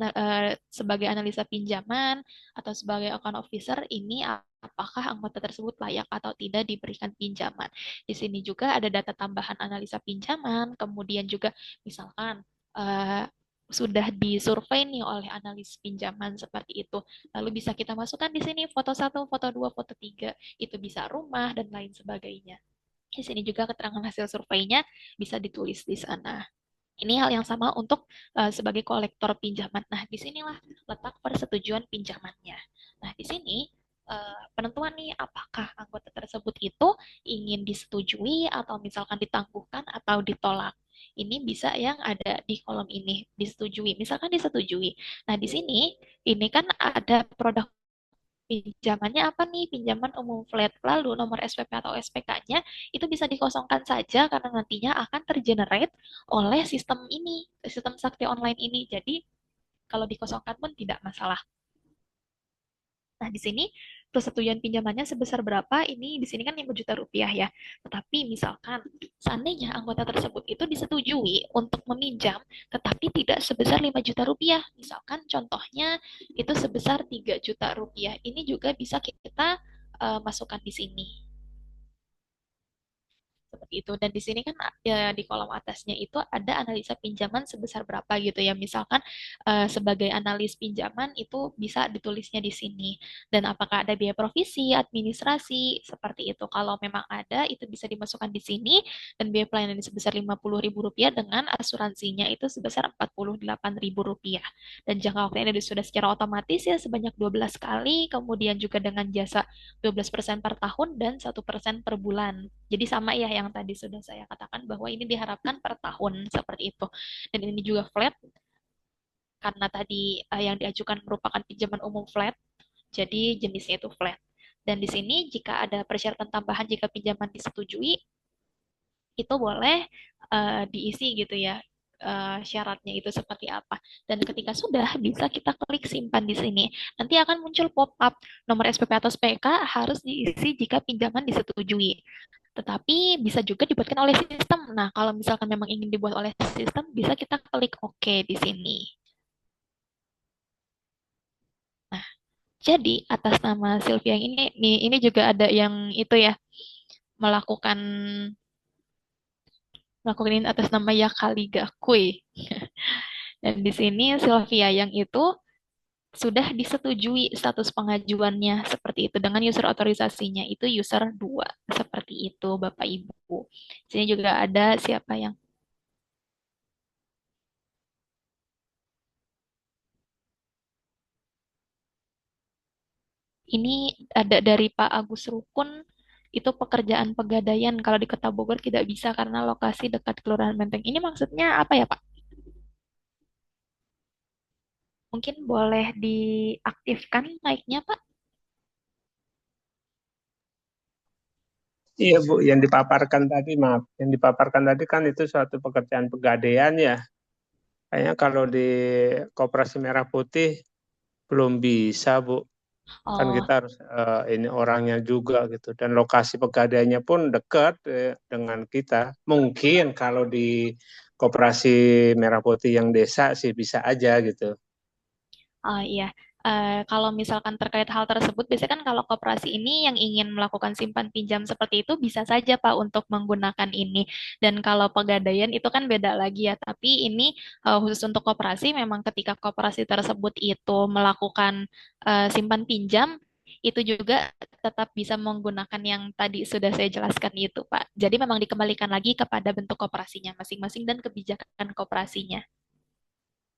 sebagai analisa pinjaman atau sebagai account officer ini apakah anggota tersebut layak atau tidak diberikan pinjaman. Di sini juga ada data tambahan analisa pinjaman, kemudian juga misalkan sudah disurvei nih oleh analis pinjaman seperti itu. Lalu bisa kita masukkan di sini foto satu, foto dua, foto tiga. Itu bisa rumah dan lain sebagainya. Di sini juga keterangan hasil surveinya bisa ditulis di sana. Ini hal yang sama untuk sebagai kolektor pinjaman. Nah, disinilah letak persetujuan pinjamannya. Nah, di sini penentuan nih apakah anggota tersebut itu ingin disetujui atau misalkan ditangguhkan atau ditolak. Ini bisa yang ada di kolom ini, disetujui. Misalkan disetujui. Nah, di sini ini kan ada produk pinjamannya apa nih? Pinjaman umum flat. Lalu nomor SPP atau SPK-nya itu bisa dikosongkan saja karena nantinya akan tergenerate oleh sistem ini, sistem sakti online ini. Jadi kalau dikosongkan pun tidak masalah. Nah, di sini persetujuan pinjamannya sebesar berapa? Ini di sini kan 5 juta rupiah ya. Tetapi misalkan seandainya anggota tersebut itu disetujui untuk meminjam tetapi tidak sebesar 5 juta rupiah. Misalkan contohnya itu sebesar 3 juta rupiah. Ini juga bisa kita masukkan di sini seperti itu. Dan di sini kan ya, di kolom atasnya itu ada analisa pinjaman sebesar berapa gitu ya. Misalkan sebagai analis pinjaman itu bisa ditulisnya di sini. Dan apakah ada biaya provisi, administrasi, seperti itu. Kalau memang ada, itu bisa dimasukkan di sini. Dan biaya pelayanan sebesar Rp50.000 dengan asuransinya itu sebesar Rp48.000. Dan jangka waktunya sudah secara otomatis ya sebanyak 12 kali. Kemudian juga dengan jasa 12% per tahun dan 1% per bulan. Jadi sama ya yang tadi sudah saya katakan bahwa ini diharapkan per tahun seperti itu. Dan ini juga flat karena tadi yang diajukan merupakan pinjaman umum flat, jadi jenisnya itu flat. Dan di sini jika ada persyaratan tambahan jika pinjaman disetujui, itu boleh diisi gitu ya syaratnya itu seperti apa. Dan ketika sudah bisa kita klik simpan di sini. Nanti akan muncul pop-up nomor SPP atau SPK harus diisi jika pinjaman disetujui. Tetapi bisa juga dibuatkan oleh sistem. Nah, kalau misalkan memang ingin dibuat oleh sistem, bisa kita klik OK di sini. Nah, jadi atas nama Sylvia yang ini juga ada yang itu ya melakukan melakukan ini atas nama Yakali Gakui. Dan di sini Sylvia yang itu sudah disetujui status pengajuannya seperti itu dengan user otorisasinya itu user 2 seperti itu Bapak Ibu. Sini juga ada siapa yang ini ada dari Pak Agus Rukun itu pekerjaan pegadaian kalau di Kota Bogor tidak bisa karena lokasi dekat Kelurahan Menteng. Ini maksudnya apa ya Pak? Mungkin boleh diaktifkan mic-nya Pak? Iya Bu, yang dipaparkan tadi, maaf, yang dipaparkan tadi kan itu suatu pekerjaan pegadaian ya. Kayaknya kalau di Koperasi Merah Putih belum bisa Bu. Kan Oh, kita harus ini orangnya juga gitu. Dan lokasi pegadaiannya pun dekat dengan kita. Mungkin kalau di Koperasi Merah Putih yang desa sih bisa aja gitu. oh iya. Kalau misalkan terkait hal tersebut, biasanya kan kalau koperasi ini yang ingin melakukan simpan pinjam seperti itu bisa saja Pak untuk menggunakan ini. Dan kalau pegadaian itu kan beda lagi ya. Tapi ini khusus untuk koperasi, memang ketika koperasi tersebut itu melakukan simpan pinjam, itu juga tetap bisa menggunakan yang tadi sudah saya jelaskan itu Pak. Jadi memang dikembalikan lagi kepada bentuk koperasinya masing-masing dan kebijakan koperasinya.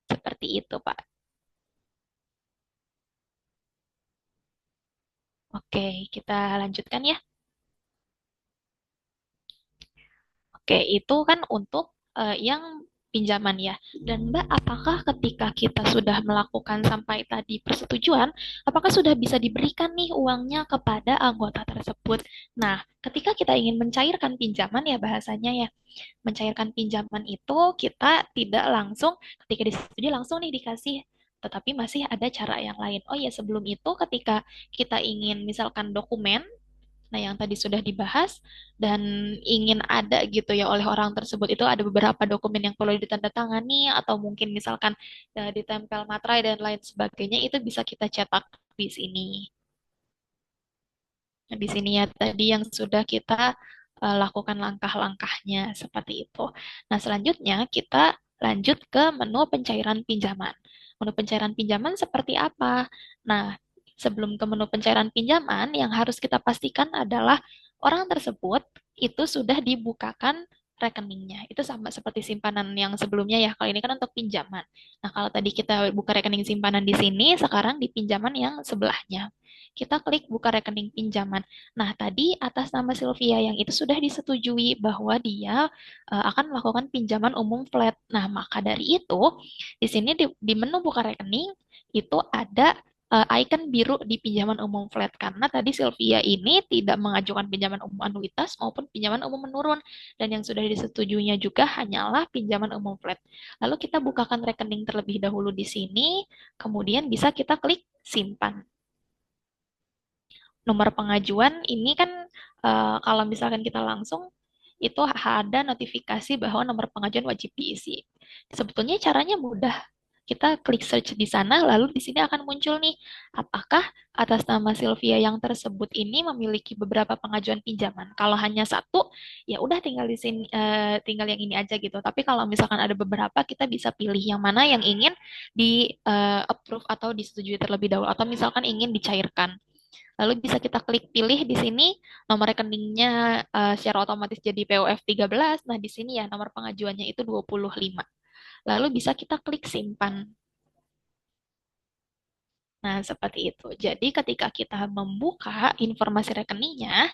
Seperti itu Pak. Oke, kita lanjutkan ya. Oke, itu kan untuk yang pinjaman ya. Dan Mbak, apakah ketika kita sudah melakukan sampai tadi persetujuan, apakah sudah bisa diberikan nih uangnya kepada anggota tersebut? Nah, ketika kita ingin mencairkan pinjaman ya bahasanya ya, mencairkan pinjaman itu kita tidak langsung ketika disetujui langsung nih dikasih, tetapi masih ada cara yang lain. Oh ya, sebelum itu ketika kita ingin misalkan dokumen. Nah, yang tadi sudah dibahas dan ingin ada gitu ya oleh orang tersebut itu ada beberapa dokumen yang perlu ditandatangani atau mungkin misalkan ditempel materai dan lain sebagainya itu bisa kita cetak di sini. Nah, di sini ya tadi yang sudah kita lakukan langkah-langkahnya seperti itu. Nah, selanjutnya kita lanjut ke menu pencairan pinjaman. Menu pencairan pinjaman seperti apa? Nah, sebelum ke menu pencairan pinjaman, yang harus kita pastikan adalah orang tersebut itu sudah dibukakan rekeningnya. Itu sama seperti simpanan yang sebelumnya ya. Kalau ini kan untuk pinjaman. Nah, kalau tadi kita buka rekening simpanan di sini, sekarang di pinjaman yang sebelahnya. Kita klik buka rekening pinjaman. Nah, tadi atas nama Sylvia yang itu sudah disetujui bahwa dia akan melakukan pinjaman umum flat. Nah, maka dari itu, di sini di menu buka rekening itu ada icon biru di pinjaman umum flat karena tadi Sylvia ini tidak mengajukan pinjaman umum anuitas maupun pinjaman umum menurun dan yang sudah disetujuinya juga hanyalah pinjaman umum flat. Lalu kita bukakan rekening terlebih dahulu di sini, kemudian bisa kita klik simpan nomor pengajuan ini kan kalau misalkan kita langsung itu ada notifikasi bahwa nomor pengajuan wajib diisi. Sebetulnya caranya mudah. Kita klik search di sana, lalu di sini akan muncul nih, apakah atas nama Sylvia yang tersebut ini memiliki beberapa pengajuan pinjaman. Kalau hanya satu, ya udah tinggal di sini, tinggal yang ini aja gitu. Tapi kalau misalkan ada beberapa, kita bisa pilih yang mana yang ingin di approve atau disetujui terlebih dahulu, atau misalkan ingin dicairkan. Lalu bisa kita klik pilih di sini nomor rekeningnya secara otomatis jadi POF 13. Nah, di sini ya nomor pengajuannya itu 25. Lalu bisa kita klik simpan. Nah, seperti itu. Jadi ketika kita membuka informasi rekeningnya,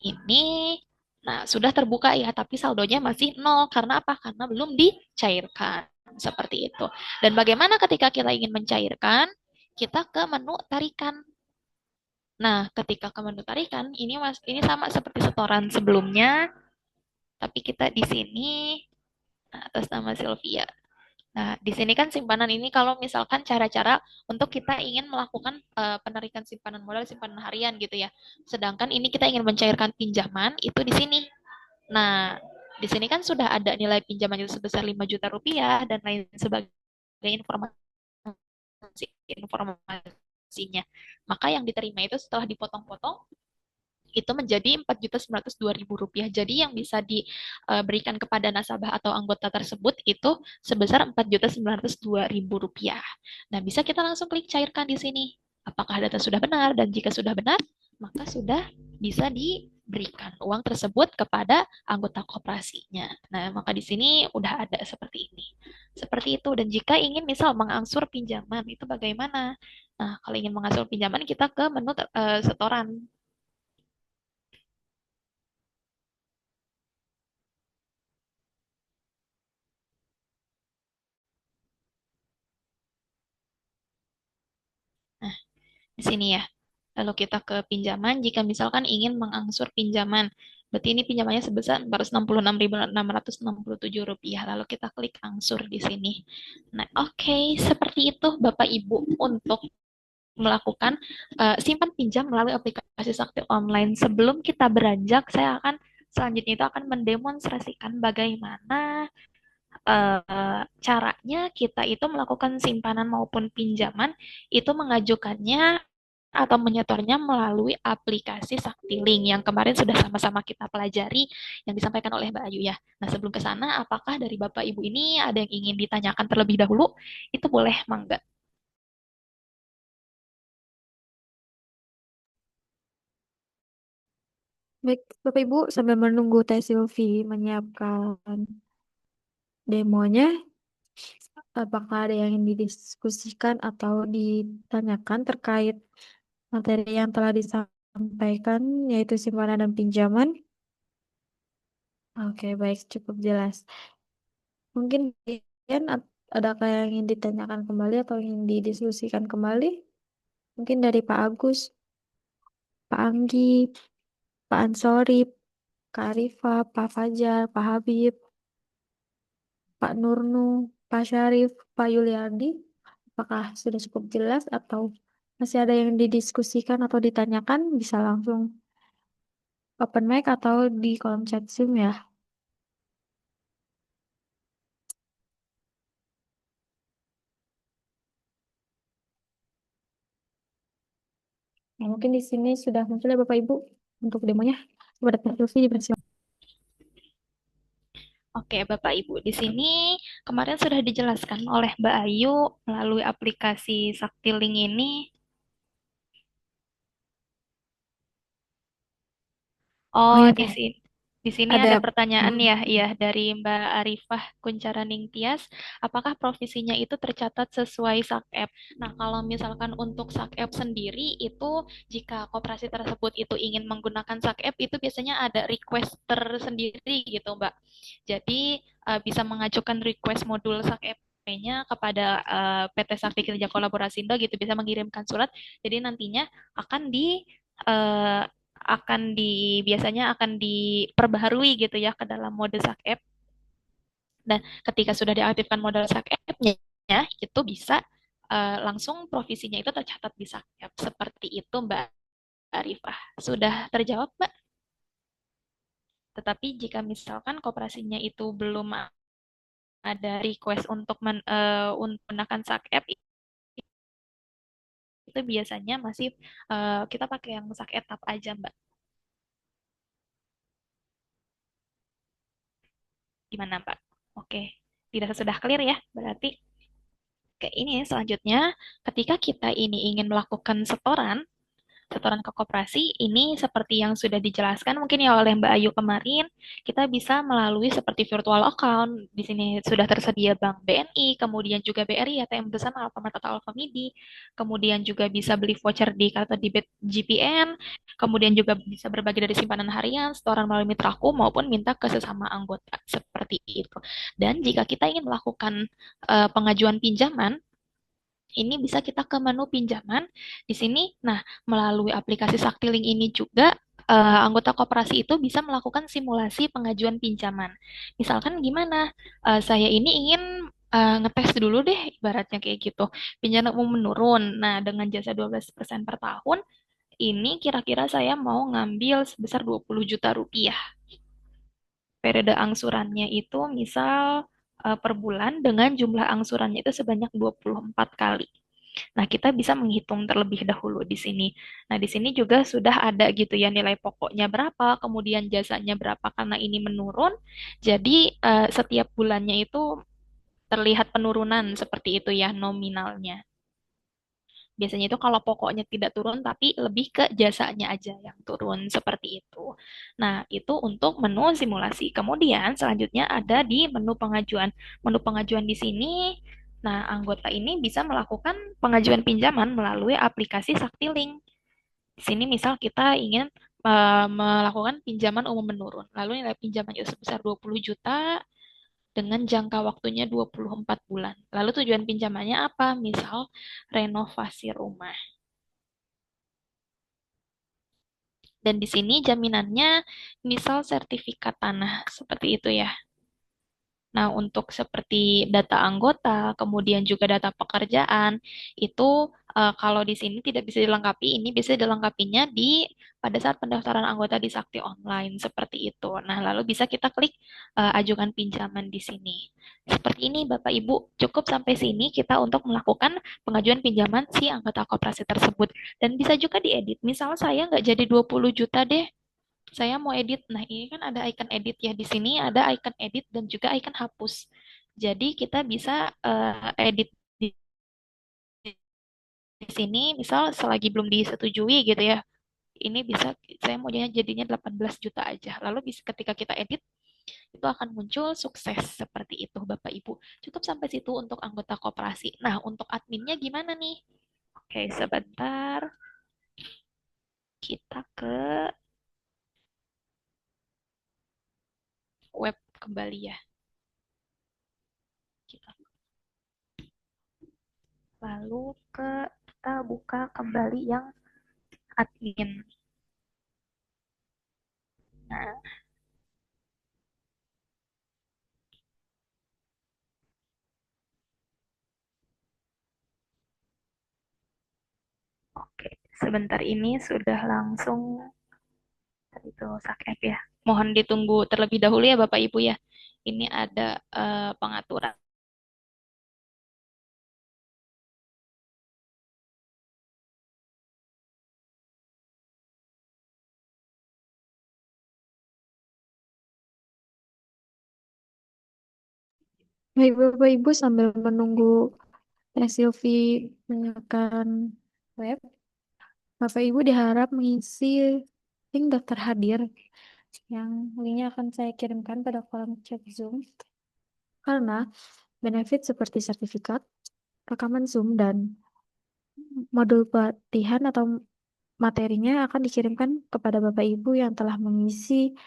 ini nah sudah terbuka ya, tapi saldonya masih nol. Karena apa? Karena belum dicairkan. Seperti itu. Dan bagaimana ketika kita ingin mencairkan? Kita ke menu tarikan. Nah, ketika ke menu tarikan, ini sama seperti setoran sebelumnya, tapi kita di sini atas nama Sylvia. Nah, di sini kan simpanan ini kalau misalkan cara-cara untuk kita ingin melakukan penarikan simpanan modal, simpanan harian gitu ya. Sedangkan ini kita ingin mencairkan pinjaman itu di sini. Nah, di sini kan sudah ada nilai pinjaman itu sebesar 5 juta rupiah dan lain sebagainya informasi informasinya. Maka yang diterima itu setelah dipotong-potong itu menjadi 4.902.000 rupiah. Jadi yang bisa diberikan kepada nasabah atau anggota tersebut itu sebesar 4.902.000 rupiah. Nah, bisa kita langsung klik cairkan di sini. Apakah data sudah benar? Dan jika sudah benar, maka sudah bisa diberikan uang tersebut kepada anggota koperasinya. Nah, maka di sini udah ada seperti ini. Seperti itu. Dan jika ingin misal mengangsur pinjaman, itu bagaimana? Nah, kalau ingin mengangsur pinjaman, kita ke menu setoran. Nah, di sini ya. Lalu kita ke pinjaman, jika misalkan ingin mengangsur pinjaman, berarti ini pinjamannya sebesar Rp466.667. Lalu kita klik angsur di sini. Nah, oke, seperti itu Bapak Ibu untuk melakukan simpan pinjam melalui aplikasi Sakti Online. Sebelum kita beranjak, saya akan selanjutnya itu akan mendemonstrasikan bagaimana caranya kita itu melakukan simpanan maupun pinjaman itu mengajukannya atau menyetornya melalui aplikasi Saktiling yang kemarin sudah sama-sama kita pelajari yang disampaikan oleh Mbak Ayu ya. Nah, sebelum ke sana, apakah dari Bapak Ibu ini ada yang ingin ditanyakan terlebih dahulu? Itu boleh, Mangga. Baik, Bapak Ibu, sambil menunggu Teh Silvi menyiapkan demonya, apakah ada yang ingin didiskusikan atau ditanyakan terkait materi yang telah disampaikan, yaitu simpanan dan pinjaman? Oke, baik, cukup jelas. Mungkin kalian adakah yang ingin ditanyakan kembali atau ingin didiskusikan kembali? Mungkin dari Pak Agus, Pak Anggi, Pak Ansori, Kak Arifa, Pak Fajar, Pak Habib, Pak Nurnu, Pak Syarif, Pak Yuliardi. Apakah sudah cukup jelas atau masih ada yang didiskusikan atau ditanyakan? Bisa langsung open mic atau di kolom chat Zoom ya. Nah, mungkin di sini sudah muncul ya Bapak Ibu untuk demonya. Kepada Teh Silvi dipersilakan. Oke, Bapak Ibu, di sini kemarin sudah dijelaskan oleh Mbak Ayu melalui aplikasi Saktiling ini. Oh Oh, ya di Teh, sini. Di sini ada ada pertanyaan ya, hmm, ya dari Mbak Arifah Kuncaraning Tias, apakah provisinya itu tercatat sesuai SAKEP? Nah, kalau misalkan untuk SAKEP sendiri itu jika koperasi tersebut itu ingin menggunakan SAKEP itu biasanya ada request tersendiri gitu, Mbak. Jadi bisa mengajukan request modul SAKEP-nya kepada PT Sakti Kerja Kolaborasindo gitu bisa mengirimkan surat. Jadi nantinya akan di eh, biasanya akan diperbaharui gitu ya ke dalam mode SAKEP dan ketika sudah diaktifkan mode SAKEP-nya itu bisa langsung provisinya itu tercatat di SAKEP seperti itu Mbak Arifah. Sudah terjawab Mbak? Tetapi jika misalkan kooperasinya itu belum ada request untuk menggunakan SAKEP itu biasanya masih kita pakai yang sak etap aja Mbak. Gimana Mbak? Oke, tidak sudah clear ya berarti. Oke, ini selanjutnya ketika kita ini ingin melakukan setoran ke koperasi, ini seperti yang sudah dijelaskan mungkin ya oleh Mbak Ayu kemarin, kita bisa melalui seperti virtual account. Di sini sudah tersedia Bank BNI, kemudian juga BRI, ATM Bersama, Alfamart atau Alfamidi, kemudian juga bisa beli voucher di kartu debit GPN, kemudian juga bisa berbagi dari simpanan harian, setoran melalui mitraku, maupun minta ke sesama anggota, seperti itu. Dan jika kita ingin melakukan pengajuan pinjaman, ini bisa kita ke menu pinjaman. Di sini, nah, melalui aplikasi Saktiling ini juga anggota koperasi itu bisa melakukan simulasi pengajuan pinjaman. Misalkan gimana? Saya ini ingin ngetes dulu deh, ibaratnya kayak gitu. Pinjaman umum menurun. Nah, dengan jasa 12% per tahun, ini kira-kira saya mau ngambil sebesar 20 juta rupiah. Periode angsurannya itu misal per bulan dengan jumlah angsurannya itu sebanyak 24 kali. Nah, kita bisa menghitung terlebih dahulu di sini. Nah, di sini juga sudah ada gitu ya nilai pokoknya berapa, kemudian jasanya berapa karena ini menurun. Jadi, setiap bulannya itu terlihat penurunan seperti itu ya nominalnya. Biasanya itu kalau pokoknya tidak turun, tapi lebih ke jasanya aja yang turun seperti itu. Nah, itu untuk menu simulasi. Kemudian selanjutnya ada di menu pengajuan. Menu pengajuan di sini, nah anggota ini bisa melakukan pengajuan pinjaman melalui aplikasi Saktiling. Di sini misal kita ingin melakukan pinjaman umum menurun. Lalu nilai pinjaman itu sebesar 20 juta, dengan jangka waktunya 24 bulan. Lalu tujuan pinjamannya apa? Misal renovasi rumah. Dan di sini jaminannya misal sertifikat tanah seperti itu ya. Nah, untuk seperti data anggota, kemudian juga data pekerjaan, itu kalau di sini tidak bisa dilengkapi, ini bisa dilengkapinya di pada saat pendaftaran anggota di Sakti Online seperti itu. Nah, lalu bisa kita klik ajukan pinjaman di sini. Seperti ini, Bapak Ibu, cukup sampai sini kita untuk melakukan pengajuan pinjaman si anggota koperasi tersebut. Dan bisa juga diedit. Misal saya nggak jadi 20 juta deh, saya mau edit. Nah, ini kan ada icon edit ya. Di sini ada icon edit dan juga icon hapus. Jadi kita bisa edit di sini, misal selagi belum disetujui gitu ya. Ini bisa saya mau jadinya 18 juta aja. Lalu bisa ketika kita edit itu akan muncul sukses seperti itu Bapak Ibu. Cukup sampai situ untuk anggota koperasi. Nah, untuk adminnya gimana nih? Oke, sebentar. Kita ke web kembali ya. Kita lalu kita buka kembali yang admin. Nah, oke. Sebentar ini sudah langsung itu Sakrep ya. Mohon ditunggu terlebih dahulu ya Bapak Ibu ya. Ini ada pengaturan. Baik, Bapak Ibu, sambil menunggu Teh Silvi menyiapkan web, Bapak Ibu diharap mengisi link daftar hadir yang linknya akan saya kirimkan pada kolom chat Zoom karena benefit seperti sertifikat, rekaman Zoom, dan modul pelatihan atau materinya akan dikirimkan kepada Bapak Ibu yang telah mengisi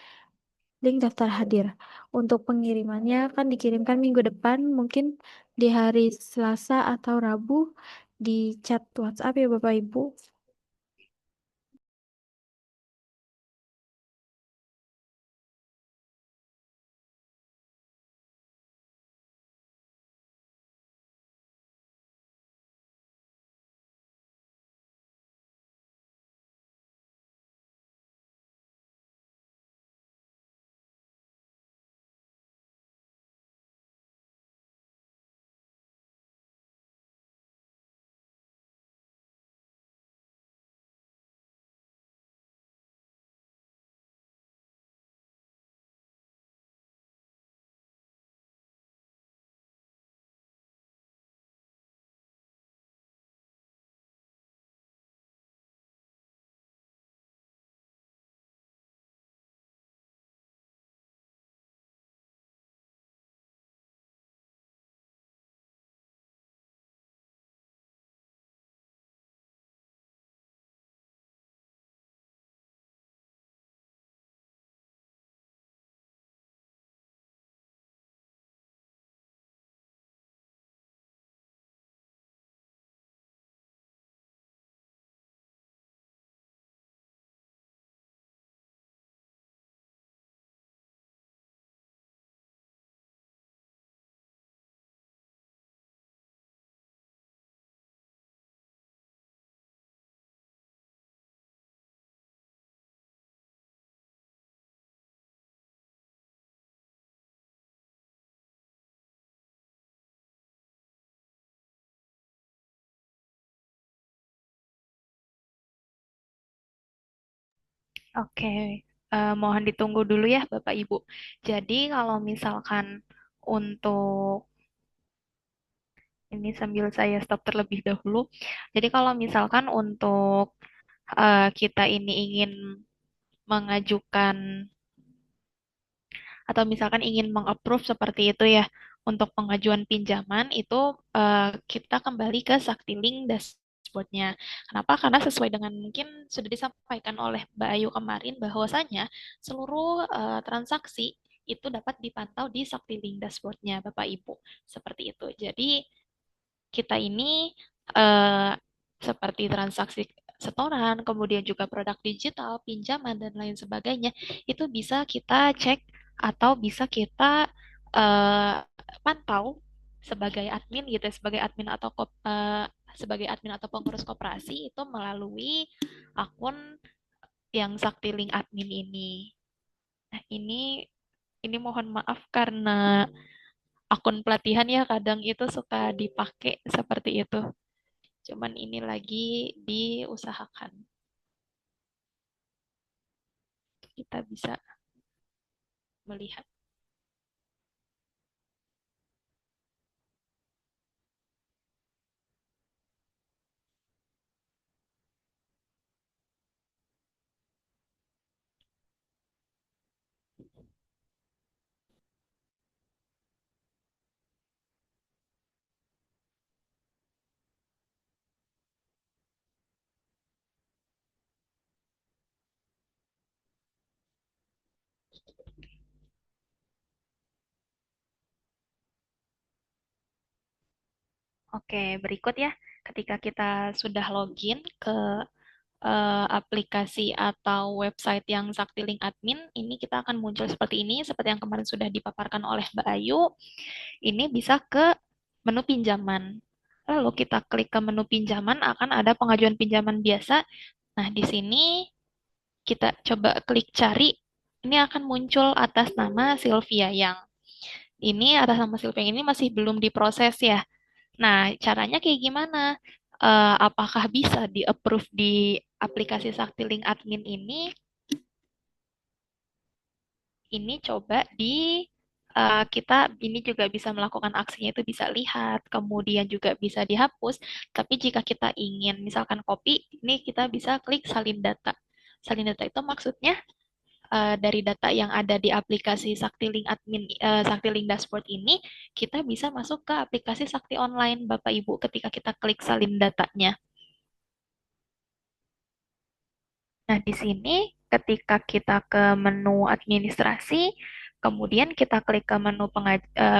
link daftar hadir. Untuk pengirimannya akan dikirimkan minggu depan, mungkin di hari Selasa atau Rabu di chat WhatsApp ya Bapak Ibu. Oke, mohon ditunggu dulu ya Bapak Ibu. Jadi kalau misalkan untuk ini sambil saya stop terlebih dahulu. Jadi kalau misalkan untuk kita ini ingin mengajukan atau misalkan ingin mengapprove seperti itu ya untuk pengajuan pinjaman itu kita kembali ke Saktilink dashboardnya. Kenapa? Karena sesuai dengan mungkin sudah disampaikan oleh Mbak Ayu kemarin bahwasanya seluruh transaksi itu dapat dipantau di Saktilink dashboardnya Bapak Ibu. Seperti itu. Jadi kita ini eh, seperti transaksi setoran, kemudian juga produk digital, pinjaman, dan lain sebagainya, itu bisa kita cek atau bisa kita eh, pantau sebagai admin gitu ya, sebagai admin atau pengurus koperasi itu melalui akun yang Sakti Link admin ini. Nah, ini mohon maaf karena akun pelatihan ya kadang itu suka dipakai seperti itu. Cuman ini lagi diusahakan. Kita bisa melihat. Oke, berikut ya. Ketika kita sudah login ke aplikasi atau website yang Sakti Link Admin, ini kita akan muncul seperti ini, seperti yang kemarin sudah dipaparkan oleh Mbak Ayu. Ini bisa ke menu pinjaman. Lalu kita klik ke menu pinjaman, akan ada pengajuan pinjaman biasa. Nah, di sini kita coba klik cari. Ini akan muncul atas nama Sylvia yang ini atas nama Sylvia yang ini masih belum diproses ya. Nah, caranya kayak gimana? Apakah bisa di-approve di aplikasi Sakti Link Admin ini? Ini coba kita ini juga bisa melakukan aksinya itu bisa lihat, kemudian juga bisa dihapus. Tapi jika kita ingin misalkan copy, ini kita bisa klik salin data. Salin data itu maksudnya dari data yang ada di aplikasi Sakti Link Dashboard ini, kita bisa masuk ke aplikasi Sakti Online, Bapak Ibu, ketika kita klik salin datanya. Nah, di sini ketika kita ke menu administrasi, kemudian kita klik ke menu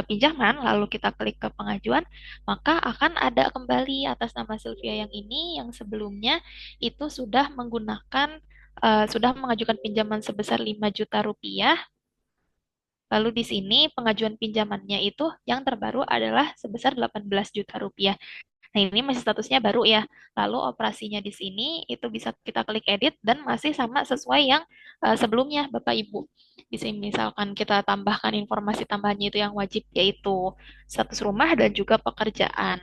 pinjaman, lalu kita klik ke pengajuan, maka akan ada kembali atas nama Sylvia yang ini yang sebelumnya itu sudah mengajukan pinjaman sebesar 5 juta rupiah. Lalu di sini pengajuan pinjamannya itu yang terbaru adalah sebesar 18 juta rupiah. Nah, ini masih statusnya baru ya. Lalu operasinya di sini itu bisa kita klik edit dan masih sama sesuai yang sebelumnya Bapak Ibu. Di sini misalkan kita tambahkan informasi tambahannya itu yang wajib yaitu status rumah dan juga pekerjaan.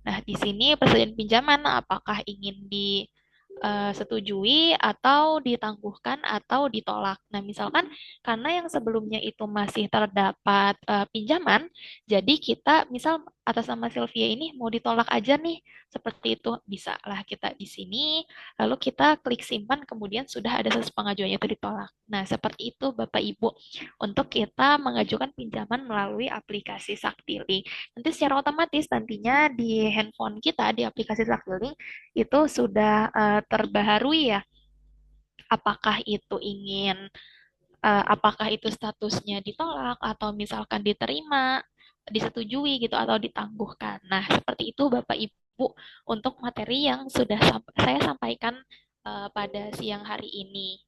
Nah, di sini persetujuan pinjaman apakah ingin disetujui atau ditangguhkan atau ditolak. Nah, misalkan karena yang sebelumnya itu masih terdapat pinjaman, jadi kita misal atas nama Sylvia ini mau ditolak aja nih, seperti itu bisa lah kita di sini, lalu kita klik simpan, kemudian sudah ada status pengajuannya itu ditolak. Nah, seperti itu Bapak Ibu untuk kita mengajukan pinjaman melalui aplikasi Sakti. Nanti secara otomatis nantinya di handphone kita di aplikasi Sakti itu sudah terbaharui ya. Apakah itu apakah itu statusnya ditolak atau misalkan diterima, disetujui gitu atau ditangguhkan. Nah, seperti itu Bapak Ibu untuk materi yang sudah saya sampaikan pada siang hari ini.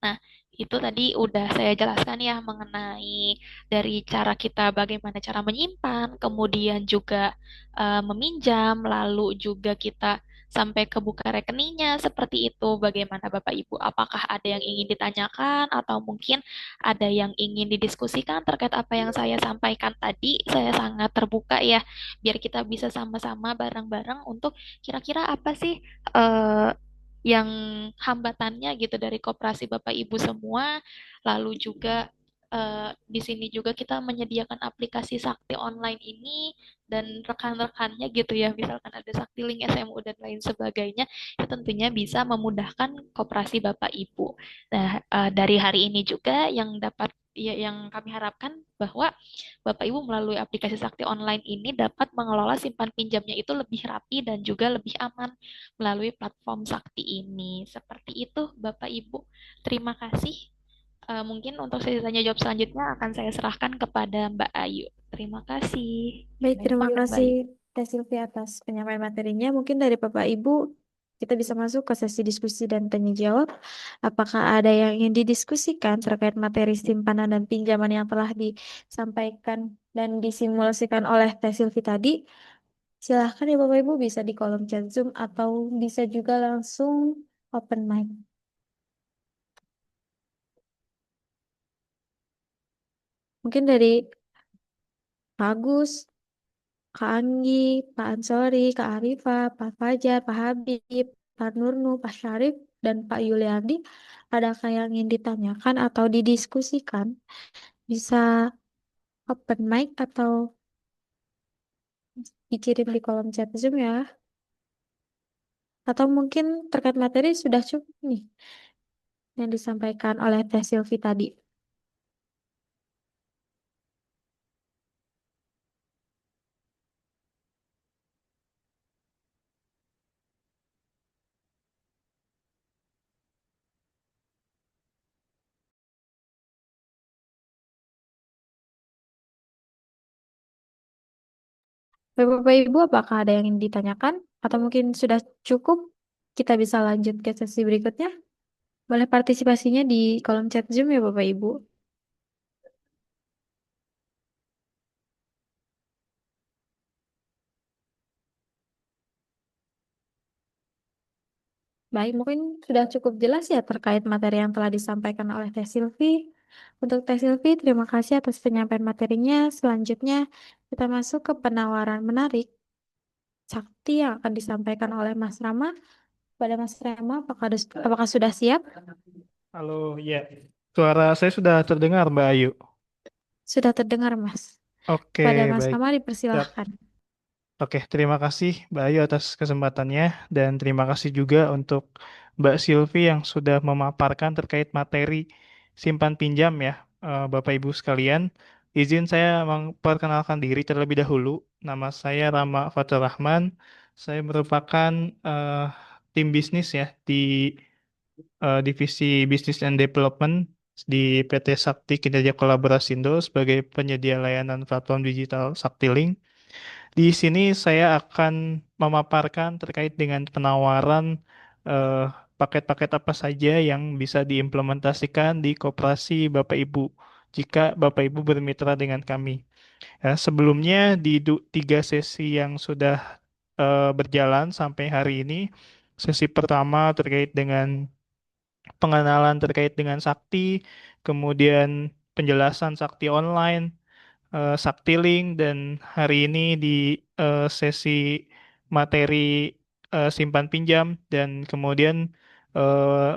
Nah, itu tadi udah saya jelaskan ya mengenai dari cara kita bagaimana cara menyimpan, kemudian juga meminjam, lalu juga kita sampai ke buka rekeningnya seperti itu. Bagaimana Bapak Ibu? Apakah ada yang ingin ditanyakan atau mungkin ada yang ingin didiskusikan terkait apa yang saya sampaikan tadi? Saya sangat terbuka ya, biar kita bisa sama-sama bareng-bareng untuk kira-kira apa sih eh, yang hambatannya gitu dari koperasi Bapak Ibu semua. Lalu juga di sini juga kita menyediakan aplikasi Sakti Online ini dan rekan-rekannya gitu ya, misalkan ada Sakti Link SMU dan lain sebagainya, itu tentunya bisa memudahkan koperasi Bapak Ibu. Nah, dari hari ini juga yang dapat ya, yang kami harapkan bahwa Bapak Ibu melalui aplikasi Sakti Online ini dapat mengelola simpan pinjamnya itu lebih rapi dan juga lebih aman melalui platform Sakti ini. Seperti itu, Bapak Ibu. Terima kasih. Mungkin untuk sesi tanya jawab selanjutnya akan saya serahkan kepada Mbak Ayu. Terima kasih. Baik, terima Silakan Mbak kasih Ayu. Teh Silvi atas penyampaian materinya. Mungkin dari Bapak Ibu kita bisa masuk ke sesi diskusi dan tanya jawab. Apakah ada yang ingin didiskusikan terkait materi simpanan dan pinjaman yang telah disampaikan dan disimulasikan oleh Teh Silvi tadi? Silahkan ya Bapak Ibu bisa di kolom chat Zoom atau bisa juga langsung open mic. Mungkin dari Pak Agus, Kak Anggi, Pak Ansori, Kak Arifah, Pak Fajar, Pak Habib, Pak Nurnu, Pak Syarif, dan Pak Yuliandi, adakah yang ingin ditanyakan atau didiskusikan? Bisa open mic atau dikirim di kolom chat Zoom ya. Atau mungkin terkait materi sudah cukup nih yang disampaikan oleh Teh Silvi tadi. Bapak Ibu, apakah ada yang ingin ditanyakan? Atau mungkin sudah cukup? Kita bisa lanjut ke sesi berikutnya. Boleh partisipasinya di kolom chat Zoom ya Bapak Ibu. Baik, mungkin sudah cukup jelas ya terkait materi yang telah disampaikan oleh Teh Silvi. Untuk Teh Silvi, terima kasih atas penyampaian materinya. Selanjutnya, kita masuk ke penawaran menarik sakti yang akan disampaikan oleh Mas Rama. Pada Mas Rama, apakah sudah siap? Halo, ya. Suara saya sudah terdengar, Mbak Ayu. Sudah terdengar, Mas. Oke, Pada Mas baik. Rama, Siap. dipersilahkan. Oke, terima kasih Mbak Ayu atas kesempatannya dan terima kasih juga untuk Mbak Silvi yang sudah memaparkan terkait materi simpan pinjam ya, Bapak Ibu sekalian. Izin saya memperkenalkan diri terlebih dahulu. Nama saya Rama Fatur Rahman. Saya merupakan eh, tim bisnis ya di Divisi Business and Development di PT Sakti Kinerja Kolaborasindo sebagai penyedia layanan platform digital Saktiling. Di sini saya akan memaparkan terkait dengan penawaran eh, paket-paket apa saja yang bisa diimplementasikan di koperasi Bapak Ibu jika Bapak Ibu bermitra dengan kami. Ya, sebelumnya di 3 sesi yang sudah berjalan sampai hari ini, sesi pertama terkait dengan pengenalan terkait dengan Sakti, kemudian penjelasan Sakti online, Sakti Link, dan hari ini di sesi materi simpan pinjam, dan kemudian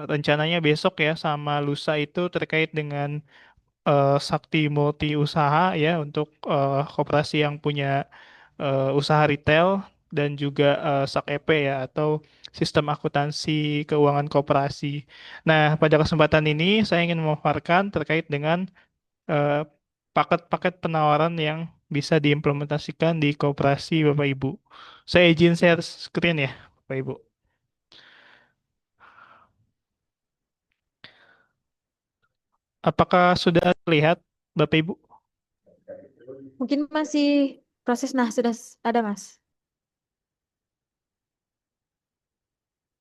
rencananya besok ya sama lusa itu terkait dengan Sakti Multi Usaha ya untuk koperasi yang punya usaha retail dan juga SAK EP ya atau sistem akuntansi keuangan koperasi. Nah, pada kesempatan ini saya ingin memaparkan terkait dengan eh, paket-paket penawaran yang bisa diimplementasikan di koperasi Bapak Ibu. Saya izin share screen ya, Bapak Ibu. Apakah sudah terlihat, Bapak Ibu? Mungkin masih proses. Nah, sudah ada, Mas.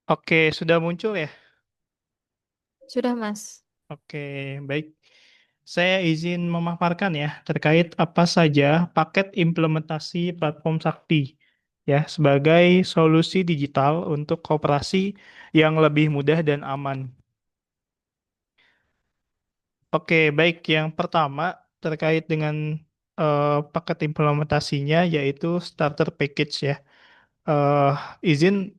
Oke, sudah muncul ya? Sudah, Mas. Oke, baik. Saya izin memaparkan ya terkait apa saja paket implementasi platform Sakti ya sebagai solusi digital untuk koperasi yang lebih mudah dan aman. Oke, baik. Yang pertama terkait dengan paket implementasinya yaitu starter package ya. Eh, izin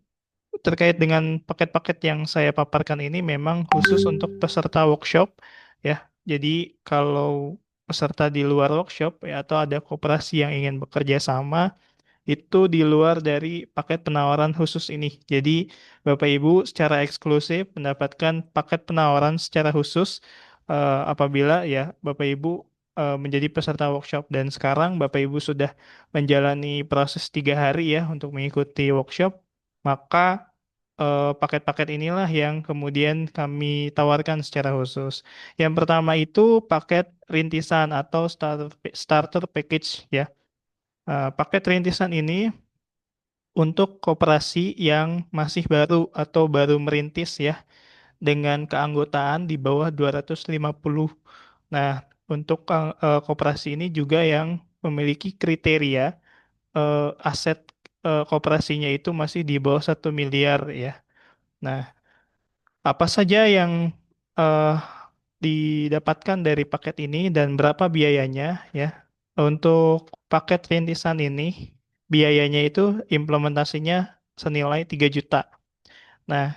terkait dengan paket-paket yang saya paparkan ini memang khusus untuk peserta workshop ya. Jadi kalau peserta di luar workshop ya atau ada koperasi yang ingin bekerja sama itu di luar dari paket penawaran khusus ini. Jadi Bapak Ibu secara eksklusif mendapatkan paket penawaran secara khusus apabila ya Bapak Ibu menjadi peserta workshop dan sekarang Bapak Ibu sudah menjalani proses 3 hari ya untuk mengikuti workshop, maka paket-paket inilah yang kemudian kami tawarkan secara khusus. Yang pertama itu paket rintisan atau starter package ya. Paket rintisan ini untuk koperasi yang masih baru atau baru merintis ya, dengan keanggotaan di bawah 250. Nah, untuk koperasi ini juga yang memiliki kriteria aset koperasinya itu masih di bawah 1 miliar ya. Nah, apa saja yang eh, didapatkan dari paket ini dan berapa biayanya ya? Untuk paket rintisan ini, biayanya itu implementasinya senilai 3 juta. Nah,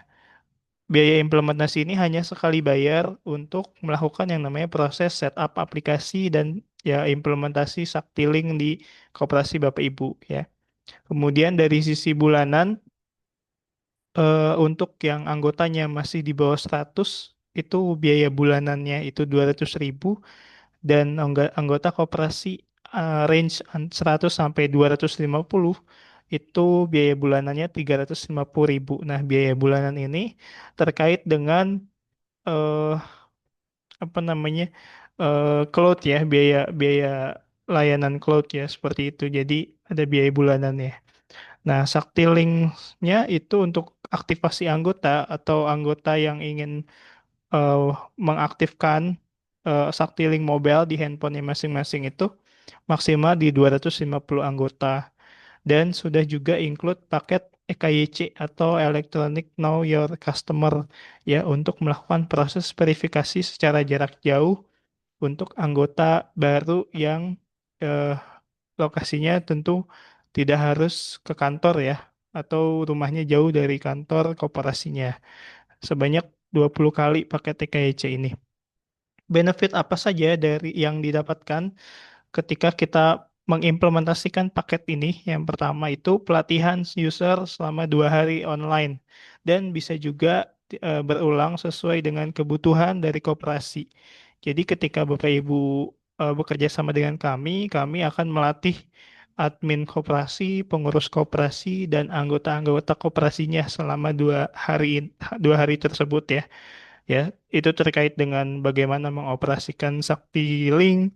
biaya implementasi ini hanya sekali bayar untuk melakukan yang namanya proses setup aplikasi dan ya implementasi Saktiling di koperasi Bapak Ibu ya. Kemudian dari sisi bulanan, untuk yang anggotanya masih di bawah 100, itu biaya bulanannya itu 200.000, dan anggota koperasi range 100 sampai 250 itu biaya bulanannya 350.000. Nah, biaya bulanan ini terkait dengan eh, apa namanya, cloud ya, biaya biaya layanan cloud ya, seperti itu. Jadi ada biaya bulanannya. Nah, Sakti-Link-nya itu untuk aktivasi anggota atau anggota yang ingin eh, mengaktifkan Sakti-Link Mobile di handphonenya masing-masing itu maksimal di 250 anggota. Dan sudah juga include paket EKYC atau Electronic Know Your Customer ya, untuk melakukan proses verifikasi secara jarak jauh untuk anggota baru yang eh, lokasinya tentu tidak harus ke kantor ya, atau rumahnya jauh dari kantor koperasinya. Sebanyak 20 kali paket TKYC ini. Benefit apa saja dari yang didapatkan ketika kita mengimplementasikan paket ini? Yang pertama itu pelatihan user selama 2 hari online, dan bisa juga berulang sesuai dengan kebutuhan dari koperasi. Jadi ketika Bapak Ibu bekerja sama dengan kami akan melatih admin koperasi, pengurus koperasi, dan anggota-anggota koperasinya selama 2 hari 2 hari tersebut ya. Ya, itu terkait dengan bagaimana mengoperasikan Sakti Link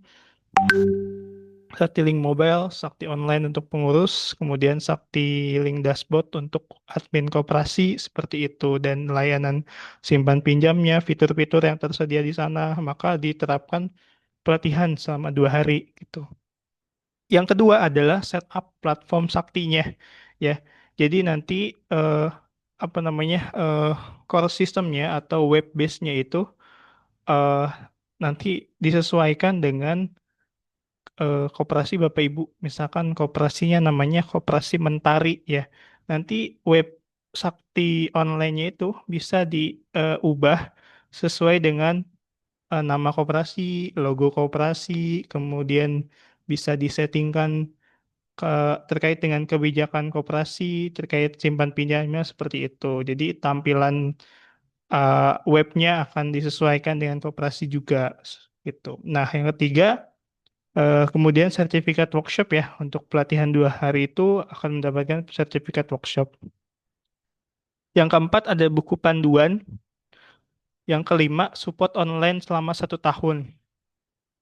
Mobile, Sakti Online untuk pengurus, kemudian Sakti Link Dashboard untuk admin koperasi seperti itu, dan layanan simpan pinjamnya, fitur-fitur yang tersedia di sana, maka diterapkan pelatihan selama 2 hari gitu. Yang kedua adalah setup platform Saktinya ya. Jadi nanti eh, apa namanya, core systemnya atau web base-nya itu eh, nanti disesuaikan dengan koperasi Bapak Ibu. Misalkan koperasinya namanya Koperasi Mentari ya. Nanti web Sakti online-nya itu bisa diubah sesuai dengan nama koperasi, logo koperasi, kemudian bisa disettingkan ke, terkait dengan kebijakan koperasi, terkait simpan pinjamnya seperti itu. Jadi tampilan webnya akan disesuaikan dengan koperasi juga gitu. Nah, yang ketiga, kemudian sertifikat workshop ya, untuk pelatihan 2 hari itu akan mendapatkan sertifikat workshop. Yang keempat ada buku panduan. Yang kelima, support online selama 1 tahun.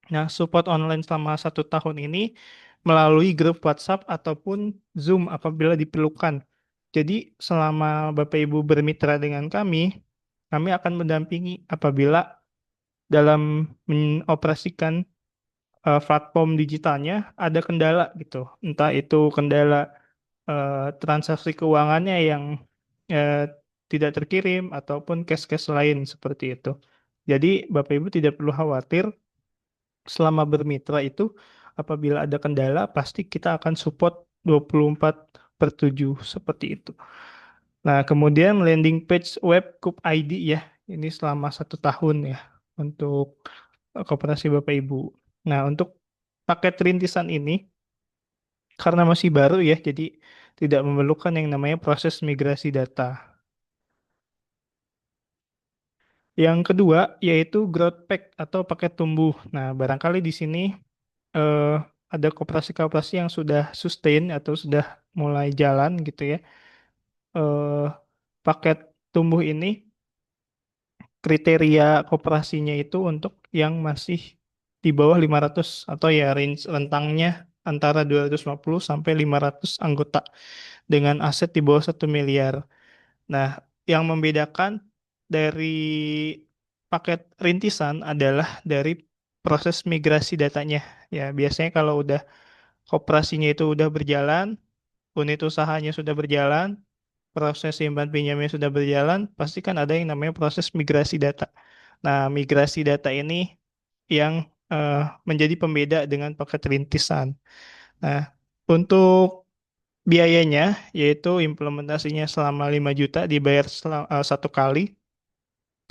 Nah, support online selama 1 tahun ini melalui grup WhatsApp ataupun Zoom apabila diperlukan. Jadi, selama Bapak Ibu bermitra dengan kami akan mendampingi apabila dalam mengoperasikan platform digitalnya ada kendala gitu. Entah itu kendala transaksi keuangannya yang eh, tidak terkirim ataupun cash-cash lain seperti itu. Jadi, Bapak Ibu tidak perlu khawatir, selama bermitra itu apabila ada kendala pasti kita akan support 24/7 seperti itu. Nah, kemudian landing page web Kup ID ya, ini selama 1 tahun ya untuk koperasi Bapak Ibu. Nah, untuk paket rintisan ini karena masih baru ya, jadi tidak memerlukan yang namanya proses migrasi data. Yang kedua yaitu growth pack atau paket tumbuh. Nah, barangkali di sini eh, ada koperasi-koperasi yang sudah sustain atau sudah mulai jalan gitu ya. Eh, Paket tumbuh ini kriteria koperasinya itu untuk yang masih di bawah 500 atau ya range rentangnya antara 250 sampai 500 anggota dengan aset di bawah 1 miliar. Nah, yang membedakan dari paket rintisan adalah dari proses migrasi datanya. Ya, biasanya kalau udah koperasinya itu udah berjalan, unit usahanya sudah berjalan, proses simpan pinjamnya sudah berjalan, pasti kan ada yang namanya proses migrasi data. Nah, migrasi data ini yang menjadi pembeda dengan paket rintisan. Nah, untuk biayanya, yaitu implementasinya selama 5 juta dibayar satu kali.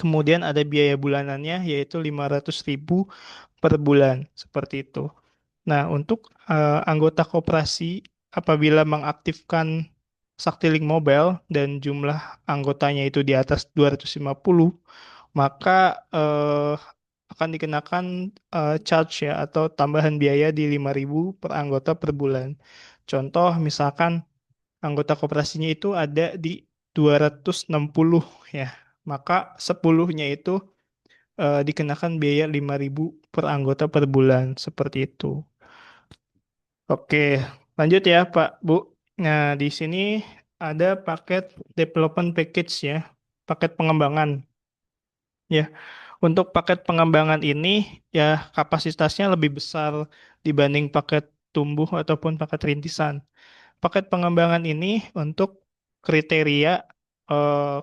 Kemudian ada biaya bulanannya, yaitu 500.000 per bulan. Seperti itu. Nah, untuk anggota koperasi, apabila mengaktifkan Saktiling Mobile dan jumlah anggotanya itu di atas 250, maka akan dikenakan charge ya atau tambahan biaya di 5.000 per anggota per bulan. Contoh misalkan anggota koperasinya itu ada di 260 ya, maka 10-nya itu dikenakan biaya 5.000 per anggota per bulan seperti itu. Oke, lanjut ya Pak Bu. Nah, di sini ada paket development package ya, paket pengembangan. Ya, untuk paket pengembangan ini ya kapasitasnya lebih besar dibanding paket tumbuh ataupun paket rintisan. Paket pengembangan ini untuk kriteria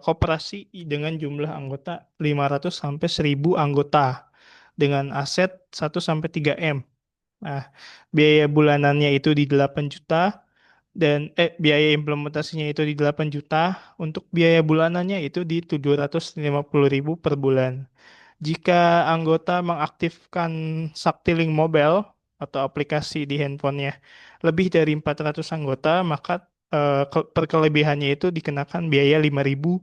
koperasi dengan jumlah anggota 500 sampai 1.000 anggota dengan aset 1 sampai 3 M. Nah, biaya bulanannya itu di 8 juta dan biaya implementasinya itu di 8 juta, untuk biaya bulanannya itu di 750.000 per bulan. Jika anggota mengaktifkan Saktiling Mobile atau aplikasi di handphonenya lebih dari 400 anggota, maka per kelebihannya itu dikenakan biaya 5.000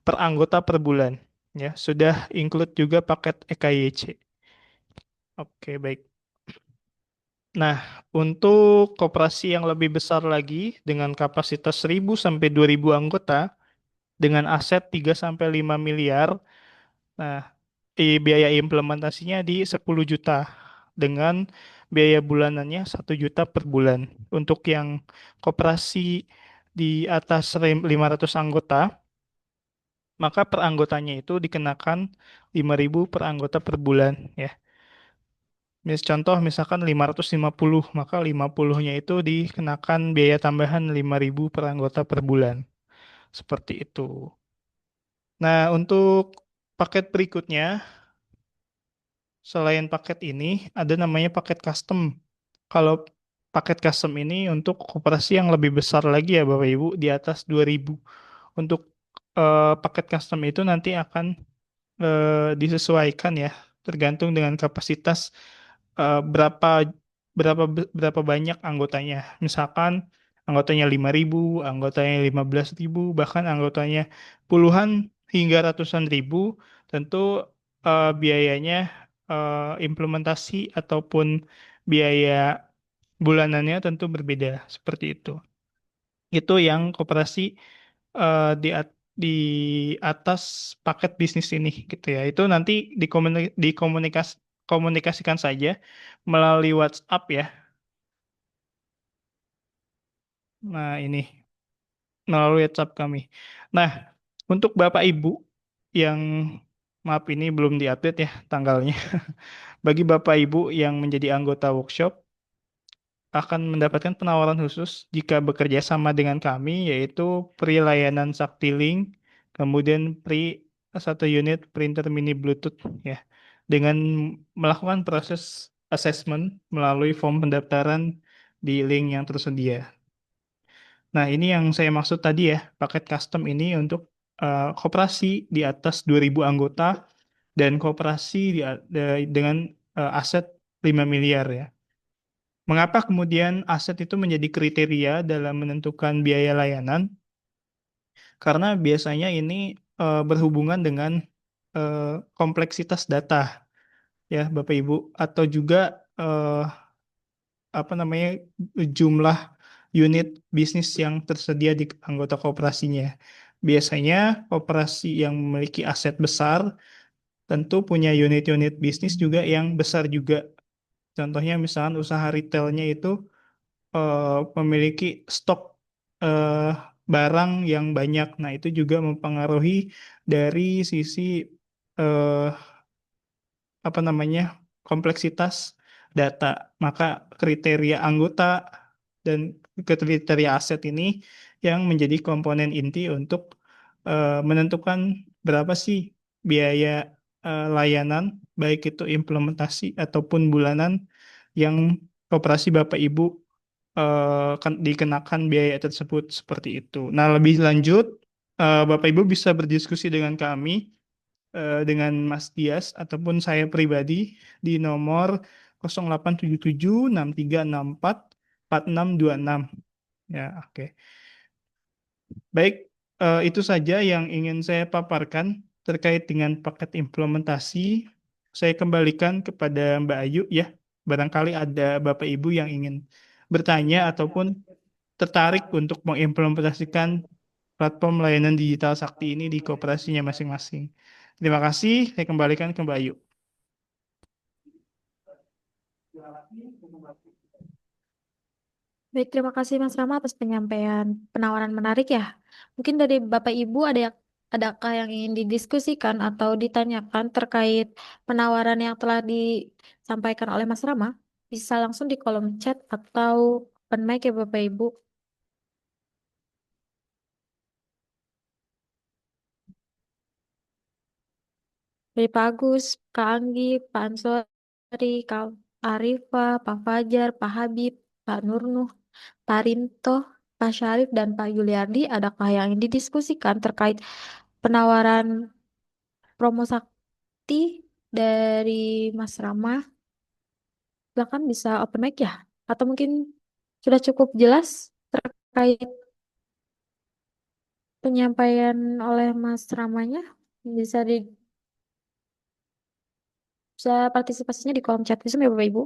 per anggota per bulan. Ya, sudah include juga paket EKYC. Oke, baik. Nah, untuk koperasi yang lebih besar lagi dengan kapasitas 1.000 sampai 2.000 anggota dengan aset 3 sampai 5 miliar, nah, biaya implementasinya di 10 juta dengan biaya bulanannya 1 juta per bulan. Untuk yang koperasi di atas 500 anggota, maka per anggotanya itu dikenakan 5.000 per anggota per bulan ya. Contoh misalkan 550, maka 50-nya itu dikenakan biaya tambahan 5.000 per anggota per bulan. Seperti itu. Nah, untuk paket berikutnya, selain paket ini, ada namanya paket custom. Kalau paket custom ini untuk koperasi yang lebih besar lagi ya Bapak Ibu, di atas 2.000. Untuk paket custom itu nanti akan disesuaikan ya, tergantung dengan kapasitas berapa berapa banyak anggotanya. Misalkan anggotanya 5.000, anggotanya 15.000, bahkan anggotanya puluhan hingga ratusan ribu, tentu biayanya implementasi ataupun biaya bulanannya tentu berbeda seperti itu. Itu yang koperasi di atas paket bisnis ini gitu ya. Itu nanti komunikasikan saja melalui WhatsApp ya. Nah, ini melalui WhatsApp kami. Nah, untuk Bapak Ibu yang maaf ini belum diupdate ya tanggalnya. Bagi Bapak Ibu yang menjadi anggota workshop akan mendapatkan penawaran khusus jika bekerja sama dengan kami, yaitu free layanan Saktiling, kemudian free 1 unit printer mini Bluetooth ya, dengan melakukan proses assessment melalui form pendaftaran di link yang tersedia. Nah, ini yang saya maksud tadi ya, paket custom ini untuk koperasi di atas 2.000 anggota dan koperasi dengan aset 5 miliar ya. Mengapa kemudian aset itu menjadi kriteria dalam menentukan biaya layanan? Karena biasanya ini berhubungan dengan kompleksitas data, ya Bapak Ibu, atau juga apa namanya jumlah unit bisnis yang tersedia di anggota kooperasinya. Biasanya kooperasi yang memiliki aset besar tentu punya unit-unit bisnis juga yang besar juga. Contohnya misalkan usaha retailnya itu memiliki stok eh, barang yang banyak. Nah, itu juga mempengaruhi dari sisi eh, apa namanya kompleksitas data. Maka kriteria anggota dan kriteria aset ini yang menjadi komponen inti untuk menentukan berapa sih biaya layanan, baik itu implementasi ataupun bulanan yang koperasi Bapak Ibu dikenakan biaya tersebut seperti itu. Nah, lebih lanjut, Bapak Ibu bisa berdiskusi dengan kami, dengan Mas Dias ataupun saya pribadi di nomor 0877 6364 4626. Ya, oke. Baik, itu saja yang ingin saya paparkan terkait dengan paket implementasi. Saya kembalikan kepada Mbak Ayu ya. Barangkali ada Bapak Ibu yang ingin bertanya ataupun tertarik untuk mengimplementasikan platform layanan digital sakti ini di kooperasinya masing-masing. Terima kasih, saya kembalikan ke Mbak Ayu. Baik, terima kasih Mas Rama atas penyampaian penawaran menarik ya. Mungkin dari Bapak Ibu adakah yang ingin didiskusikan atau ditanyakan terkait penawaran yang telah disampaikan oleh Mas Rama? Bisa langsung di kolom chat atau open mic ya Bapak Ibu. Dari Pak Agus, Kak Anggi, Pak Ansori, Kak Arifa, Pak Fajar, Pak Habib, Pak Nurnuh, Pak Rinto, Pak Syarif, dan Pak Yuliardi, adakah yang ingin didiskusikan terkait penawaran promo sakti dari Mas Rama? Silakan bisa open mic ya. Atau mungkin sudah cukup jelas terkait penyampaian oleh Mas Ramanya? Bisa di bisa partisipasinya di kolom chat Zoom ya Bapak Ibu.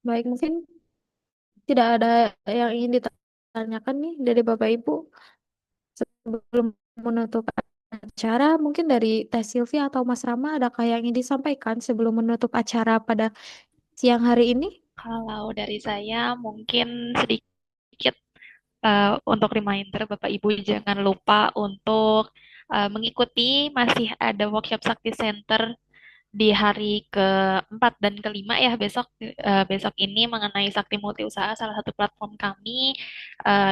Baik, mungkin tidak ada yang ingin ditanyakan nih dari Bapak Ibu sebelum menutup acara. Mungkin dari Teh Sylvia atau Mas Rama adakah yang ingin disampaikan sebelum menutup acara pada siang hari ini? Kalau dari saya mungkin sedikit untuk reminder Bapak Ibu jangan lupa untuk mengikuti masih ada workshop Sakti Center di hari keempat dan kelima ya besok ini mengenai Sakti Multi Usaha salah satu platform kami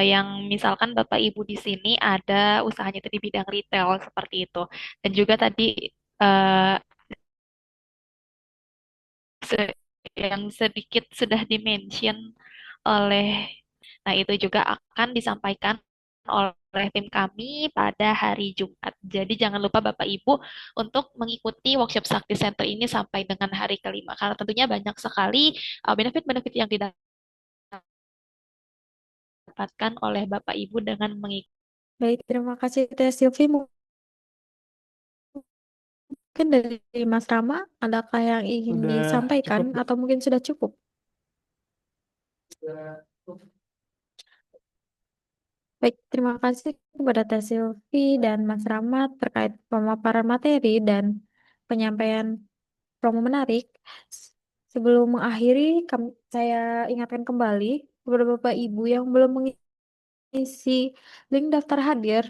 yang misalkan Bapak Ibu di sini ada usahanya itu di bidang retail seperti itu dan juga tadi eh, yang sedikit sudah dimention oleh nah itu juga akan disampaikan oleh tim kami pada hari Jumat. Jadi jangan lupa Bapak Ibu untuk mengikuti workshop Sakti Center ini sampai dengan hari kelima karena tentunya banyak sekali benefit-benefit yang didapatkan oleh Bapak Ibu dengan mengikuti. Baik, terima kasih Teh Sylvie. Mungkin dari Mas Rama, adakah yang ingin Sudah disampaikan cukup, Bu. atau mungkin sudah cukup? Baik, terima kasih kepada Teh Sylvie dan Mas Rama terkait pemaparan materi dan penyampaian promo menarik. Sebelum mengakhiri, saya ingatkan kembali kepada Bapak Ibu yang belum mengisi link daftar hadir,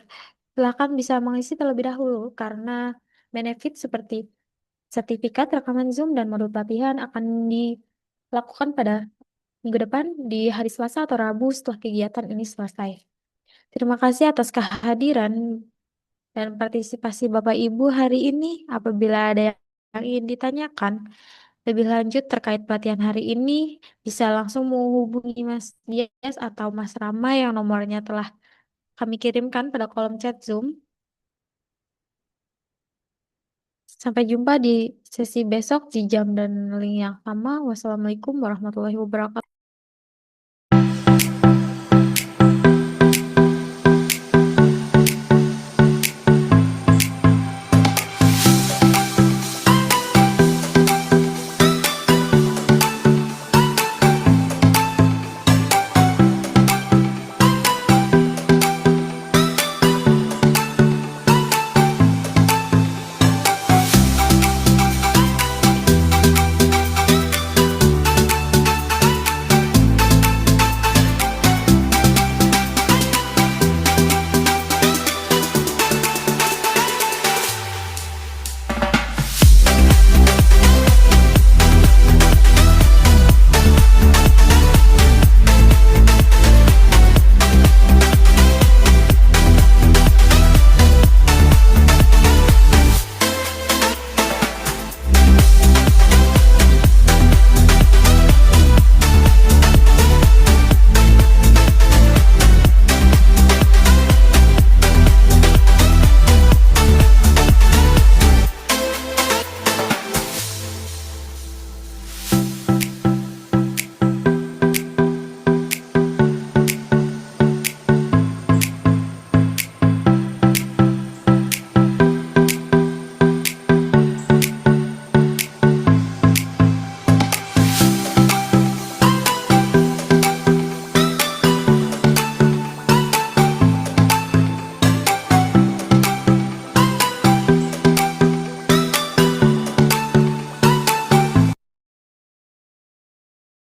silakan bisa mengisi terlebih dahulu karena benefit seperti sertifikat rekaman Zoom dan modul pelatihan akan dilakukan pada minggu depan di hari Selasa atau Rabu setelah kegiatan ini selesai. Terima kasih atas kehadiran dan partisipasi Bapak Ibu hari ini. Apabila ada yang ingin ditanyakan lebih lanjut terkait pelatihan hari ini, bisa langsung menghubungi Mas Dias atau Mas Rama yang nomornya telah kami kirimkan pada kolom chat Zoom. Sampai jumpa di sesi besok di jam dan link yang sama. Wassalamualaikum warahmatullahi wabarakatuh.